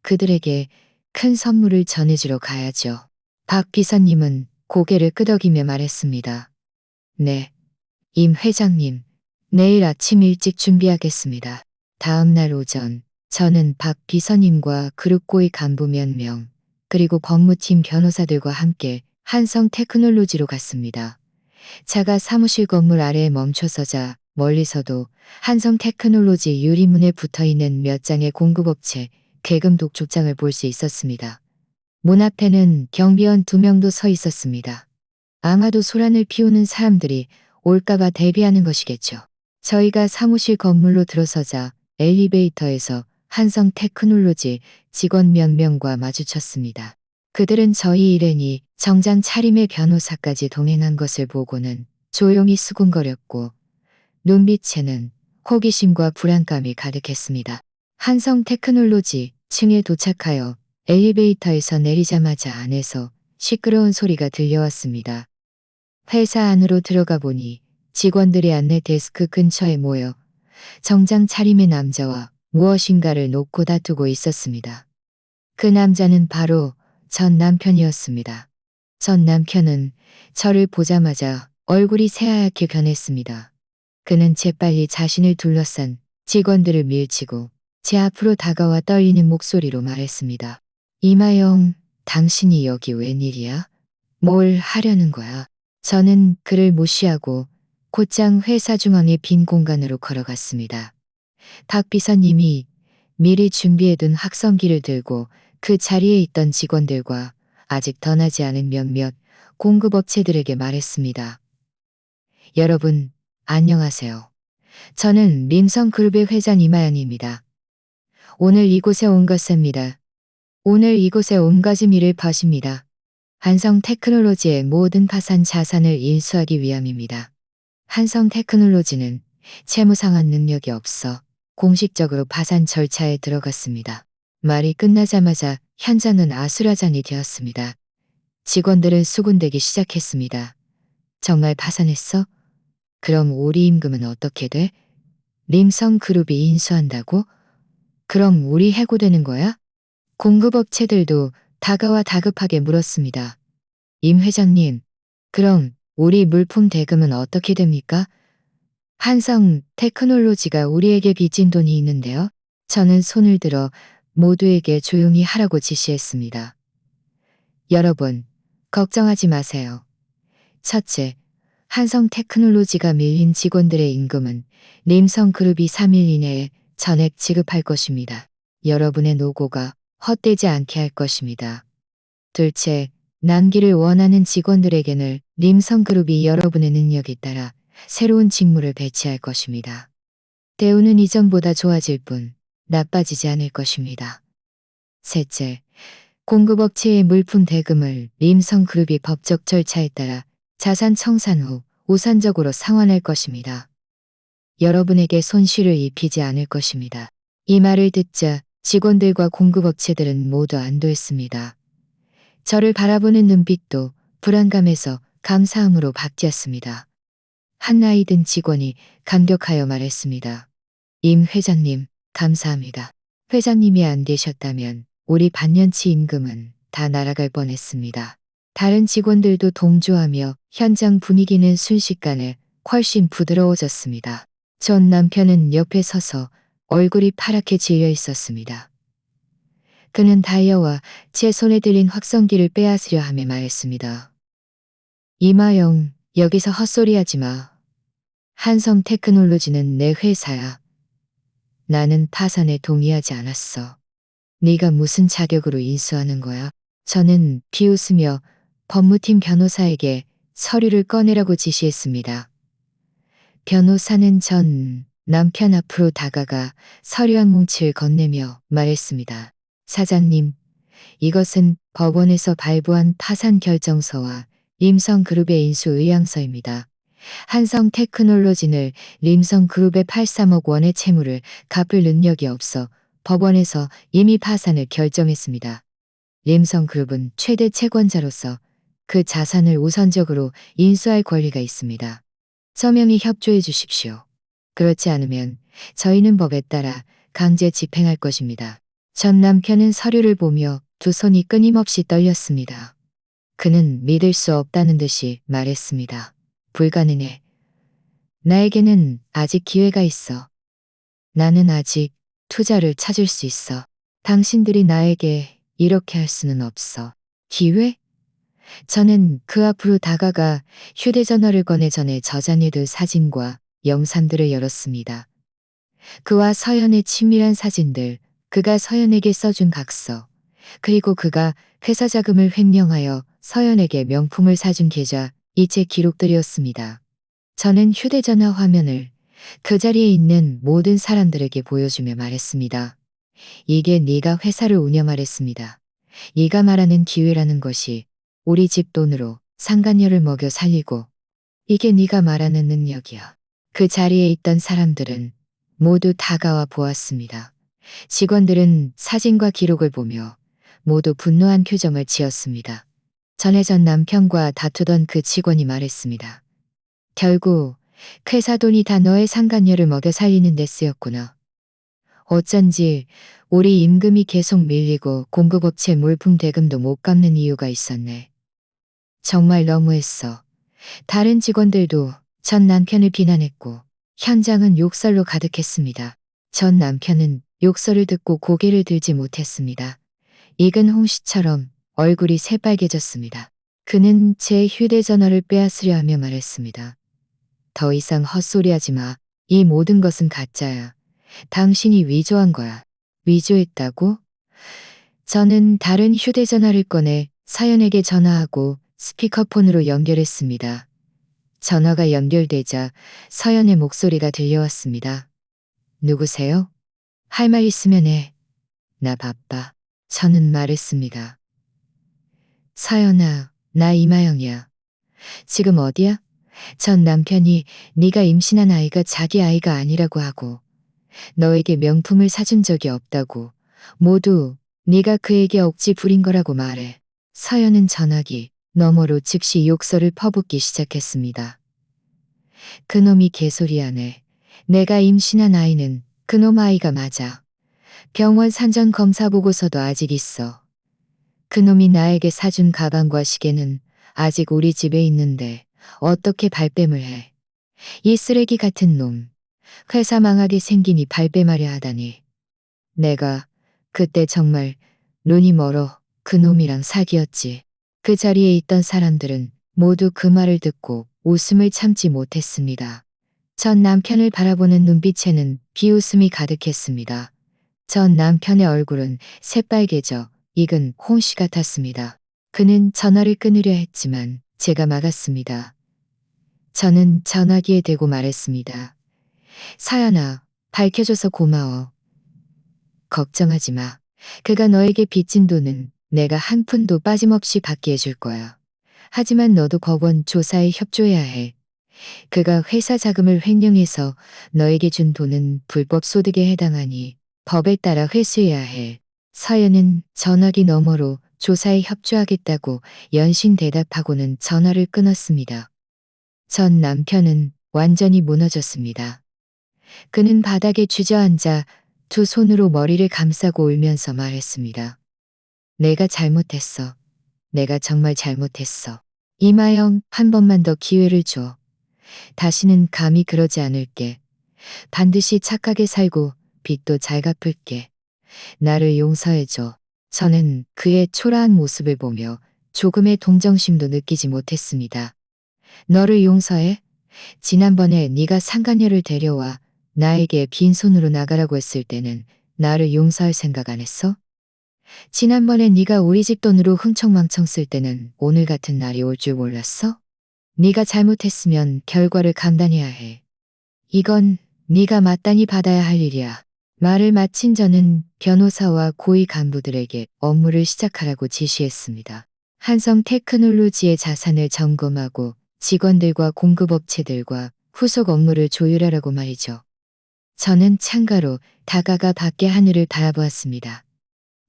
그들에게 큰 선물을 전해주러 가야죠. 박 비서님은 고개를 끄덕이며 말했습니다. 네, 임 회장님, 내일 아침 일찍 준비하겠습니다. 다음 날 오전, 저는 박 비서님과 그룹고위 간부 몇 명, 그리고 법무팀 변호사들과 함께 한성 테크놀로지로 갔습니다. 차가 사무실 건물 아래에 멈춰서자 멀리서도 한성 테크놀로지 유리문에 붙어있는 몇 장의 공급업체 계금 독촉장을 볼 수 있었습니다. 문 앞에는 경비원 2명도 서 있었습니다. 아마도 소란을 피우는 사람들이 올까봐 대비하는 것이겠죠. 저희가 사무실 건물로 들어서자 엘리베이터에서 한성 테크놀로지 직원 몇 명과 마주쳤습니다. 그들은 저희 일행이 정장 차림의 변호사까지 동행한 것을 보고는 조용히 수군거렸고 눈빛에는 호기심과 불안감이 가득했습니다. 한성 테크놀로지 층에 도착하여 엘리베이터에서 내리자마자 안에서 시끄러운 소리가 들려왔습니다. 회사 안으로 들어가 보니 직원들이 안내 데스크 근처에 모여 정장 차림의 남자와 무엇인가를 놓고 다투고 있었습니다. 그 남자는 바로 전 남편이었습니다. 전 남편은 저를 보자마자 얼굴이 새하얗게 변했습니다. 그는 재빨리 자신을 둘러싼 직원들을 밀치고 제 앞으로 다가와 떨리는 목소리로 말했습니다. 이마영, 당신이 여기 웬일이야? 뭘 하려는 거야? 저는 그를 무시하고 곧장 회사 중앙의 빈 공간으로 걸어갔습니다. 박 비서님이 미리 준비해둔 확성기를 들고 그 자리에 있던 직원들과 아직 떠나지 않은 몇몇 공급업체들에게 말했습니다. 여러분, 안녕하세요. 저는 림성그룹의 회장 이마연입니다. 오늘 이곳에 온 것입니다. 오늘 이곳에 온 것임이를 것입니다. 한성 테크놀로지의 모든 파산 자산을 인수하기 위함입니다. 한성 테크놀로지는 채무상환 능력이 없어 공식적으로 파산 절차에 들어갔습니다. 말이 끝나자마자 현장은 아수라장이 되었습니다. 직원들은 수군대기 시작했습니다. 정말 파산했어? 그럼 우리 임금은 어떻게 돼? 림성그룹이 인수한다고? 그럼 우리 해고되는 거야? 공급업체들도 다가와 다급하게 물었습니다. 임 회장님, 그럼 우리 물품 대금은 어떻게 됩니까? 한성 테크놀로지가 우리에게 빚진 돈이 있는데요. 저는 손을 들어 모두에게 조용히 하라고 지시했습니다. 여러분, 걱정하지 마세요. 첫째, 한성 테크놀로지가 밀린 직원들의 임금은 림성그룹이 3일 이내에 전액 지급할 것입니다. 여러분의 노고가 헛되지 않게 할 것입니다. 둘째, 남기를 원하는 직원들에게는 림성그룹이 여러분의 능력에 따라 새로운 직무를 배치할 것입니다. 대우는 이전보다 좋아질 뿐 나빠지지 않을 것입니다. 셋째, 공급업체의 물품 대금을 림성그룹이 법적 절차에 따라 자산 청산 후 우선적으로 상환할 것입니다. 여러분에게 손실을 입히지 않을 것입니다. 이 말을 듣자 직원들과 공급업체들은 모두 안도했습니다. 저를 바라보는 눈빛도 불안감에서 감사함으로 바뀌었습니다. 한 나이 든 직원이 감격하여 말했습니다. 임 회장님, 감사합니다. 회장님이 안 되셨다면 우리 반년치 임금은 다 날아갈 뻔했습니다. 다른 직원들도 동조하며 현장 분위기는 순식간에 훨씬 부드러워졌습니다. 전 남편은 옆에 서서 얼굴이 파랗게 질려 있었습니다. 그는 달려와 제 손에 들린 확성기를 빼앗으려 하며 말했습니다. 이마영, 여기서 헛소리하지 마. 한성 테크놀로지는 내 회사야. 나는 파산에 동의하지 않았어. 네가 무슨 자격으로 인수하는 거야? 저는 비웃으며 법무팀 변호사에게 서류를 꺼내라고 지시했습니다. 변호사는 전 남편 앞으로 다가가 서류 한 뭉치를 건네며 말했습니다. 사장님, 이것은 법원에서 발부한 파산 결정서와 림성그룹의 인수 의향서입니다. 한성 테크놀로지는 림성그룹의 83억 원의 채무를 갚을 능력이 없어 법원에서 이미 파산을 결정했습니다. 림성그룹은 최대 채권자로서 그 자산을 우선적으로 인수할 권리가 있습니다. 서명이 협조해 주십시오. 그렇지 않으면 저희는 법에 따라 강제 집행할 것입니다. 전 남편은 서류를 보며 두 손이 끊임없이 떨렸습니다. 그는 믿을 수 없다는 듯이 말했습니다. 불가능해. 나에게는 아직 기회가 있어. 나는 아직 투자를 찾을 수 있어. 당신들이 나에게 이렇게 할 수는 없어. 기회? 저는 그 앞으로 다가가 휴대전화를 꺼내 전에 저장해둘 사진과 영상들을 열었습니다. 그와 서연의 친밀한 사진들, 그가 서연에게 써준 각서, 그리고 그가 회사 자금을 횡령하여 서연에게 명품을 사준 계좌, 이 제 기록들이었습니다. 저는 휴대전화 화면을 그 자리에 있는 모든 사람들에게 보여주며 말했습니다. 이게 네가 회사를 운영하랬습니다. 네가 말하는 기회라는 것이 우리 집 돈으로 상간녀를 먹여 살리고 이게 네가 말하는 능력이야. 그 자리에 있던 사람들은 모두 다가와 보았습니다. 직원들은 사진과 기록을 보며 모두 분노한 표정을 지었습니다. 전에 전 남편과 다투던 그 직원이 말했습니다. 결국 회사 돈이 다 너의 상간녀를 먹여 살리는 데 쓰였구나. 어쩐지 우리 임금이 계속 밀리고 공급업체 물품 대금도 못 갚는 이유가 있었네. 정말 너무했어. 다른 직원들도 전 남편을 비난했고 현장은 욕설로 가득했습니다. 전 남편은 욕설을 듣고 고개를 들지 못했습니다. 익은 홍시처럼 얼굴이 새빨개졌습니다. 그는 제 휴대전화를 빼앗으려 하며 말했습니다. 더 이상 헛소리하지 마. 이 모든 것은 가짜야. 당신이 위조한 거야. 위조했다고? 저는 다른 휴대전화를 꺼내 사연에게 전화하고 스피커폰으로 연결했습니다. 전화가 연결되자 서연의 목소리가 들려왔습니다. 누구세요? 할 말 있으면 해. 나 바빠. 저는 말했습니다. 서연아, 나 이마영이야. 지금 어디야? 전 남편이 네가 임신한 아이가 자기 아이가 아니라고 하고 너에게 명품을 사준 적이 없다고 모두 네가 그에게 억지 부린 거라고 말해. 서연은 전화기 너머로 즉시 욕설을 퍼붓기 시작했습니다. 그놈이 개소리하네. 내가 임신한 아이는 그놈 아이가 맞아. 병원 산전 검사 보고서도 아직 있어. 그놈이 나에게 사준 가방과 시계는 아직 우리 집에 있는데 어떻게 발뺌을 해. 이 쓰레기 같은 놈. 회사 망하게 생기니 발뺌하려 하다니. 내가 그때 정말 눈이 멀어 그놈이랑 사귀었지. 그 자리에 있던 사람들은 모두 그 말을 듣고 웃음을 참지 못했습니다. 전 남편을 바라보는 눈빛에는 비웃음이 가득했습니다. 전 남편의 얼굴은 새빨개져 익은 홍시 같았습니다. 그는 전화를 끊으려 했지만 제가 막았습니다. 저는 전화기에 대고 말했습니다. 사연아, 밝혀줘서 고마워. 걱정하지 마. 그가 너에게 빚진 돈은 내가 한 푼도 빠짐없이 받게 해줄 거야. 하지만 너도 법원 조사에 협조해야 해. 그가 회사 자금을 횡령해서 너에게 준 돈은 불법 소득에 해당하니 법에 따라 회수해야 해. 서연은 전화기 너머로 조사에 협조하겠다고 연신 대답하고는 전화를 끊었습니다. 전 남편은 완전히 무너졌습니다. 그는 바닥에 주저앉아 두 손으로 머리를 감싸고 울면서 말했습니다. 내가 잘못했어. 내가 정말 잘못했어. 이마영, 한 번만 더 기회를 줘. 다시는 감히 그러지 않을게. 반드시 착하게 살고 빚도 잘 갚을게. 나를 용서해줘. 저는 그의 초라한 모습을 보며 조금의 동정심도 느끼지 못했습니다. 너를 용서해? 지난번에 네가 상간녀를 데려와 나에게 빈손으로 나가라고 했을 때는 나를 용서할 생각 안 했어? 지난번에 네가 우리 집 돈으로 흥청망청 쓸 때는 오늘 같은 날이 올 줄 몰랐어? 네가 잘못했으면 결과를 감당해야 해. 이건 네가 마땅히 받아야 할 일이야. 말을 마친 저는 변호사와 고위 간부들에게 업무를 시작하라고 지시했습니다. 한성 테크놀로지의 자산을 점검하고 직원들과 공급업체들과 후속 업무를 조율하라고 말이죠. 저는 창가로 다가가 밖의 하늘을 바라보았습니다.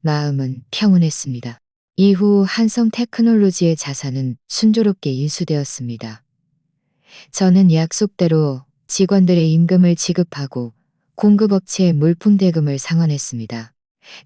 마음은 평온했습니다. 이후 한성 테크놀로지의 자산은 순조롭게 인수되었습니다. 저는 약속대로 직원들의 임금을 지급하고 공급업체의 물품 대금을 상환했습니다.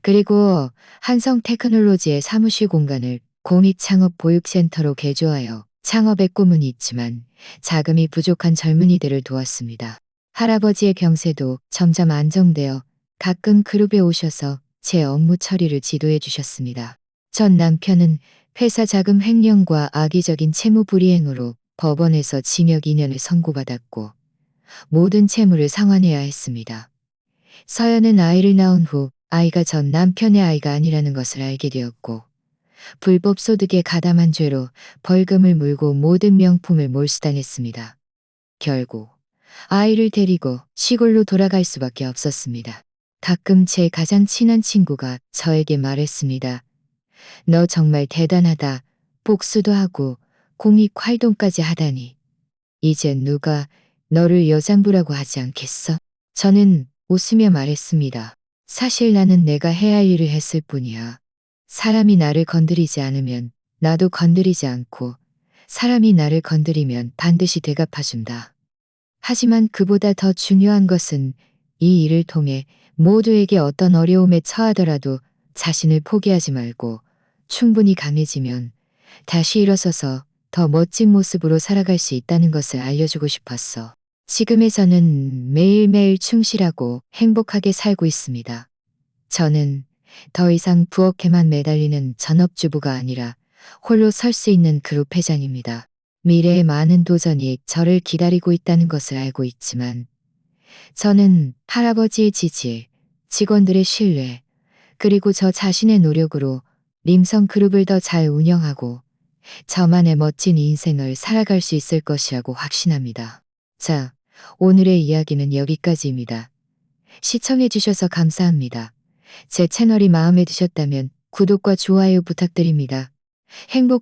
그리고 한성 테크놀로지의 사무실 공간을 공익 창업 보육센터로 개조하여 창업의 꿈은 있지만 자금이 부족한 젊은이들을 도왔습니다. 할아버지의 병세도 점점 안정되어 가끔 그룹에 오셔서 제 업무 처리를 지도해 주셨습니다. 전 남편은 회사 자금 횡령과 악의적인 채무 불이행으로 법원에서 징역 2년을 선고받았고 모든 채무를 상환해야 했습니다. 서연은 아이를 낳은 후 아이가 전 남편의 아이가 아니라는 것을 알게 되었고 불법 소득에 가담한 죄로 벌금을 물고 모든 명품을 몰수당했습니다. 결국 아이를 데리고 시골로 돌아갈 수밖에 없었습니다. 가끔 제 가장 친한 친구가 저에게 말했습니다. 너 정말 대단하다. 복수도 하고 공익 활동까지 하다니. 이제 누가 너를 여장부라고 하지 않겠어? 저는 웃으며 말했습니다. 사실 나는 내가 해야 할 일을 했을 뿐이야. 사람이 나를 건드리지 않으면 나도 건드리지 않고 사람이 나를 건드리면 반드시 되갚아준다. 하지만 그보다 더 중요한 것은 이 일을 통해 모두에게 어떤 어려움에 처하더라도 자신을 포기하지 말고 충분히 강해지면 다시 일어서서 더 멋진 모습으로 살아갈 수 있다는 것을 알려주고 싶었어. 지금의 저는 매일매일 충실하고 행복하게 살고 있습니다. 저는 더 이상 부엌에만 매달리는 전업주부가 아니라 홀로 설 수 있는 그룹 회장입니다. 미래의 많은 도전이 저를 기다리고 있다는 것을 알고 있지만 저는 할아버지의 지지, 직원들의 신뢰, 그리고 저 자신의 노력으로 림성 그룹을 더 잘 운영하고 저만의 멋진 인생을 살아갈 수 있을 것이라고 확신합니다. 자, 오늘의 이야기는 여기까지입니다. 시청해주셔서 감사합니다. 제 채널이 마음에 드셨다면 구독과 좋아요 부탁드립니다. 행복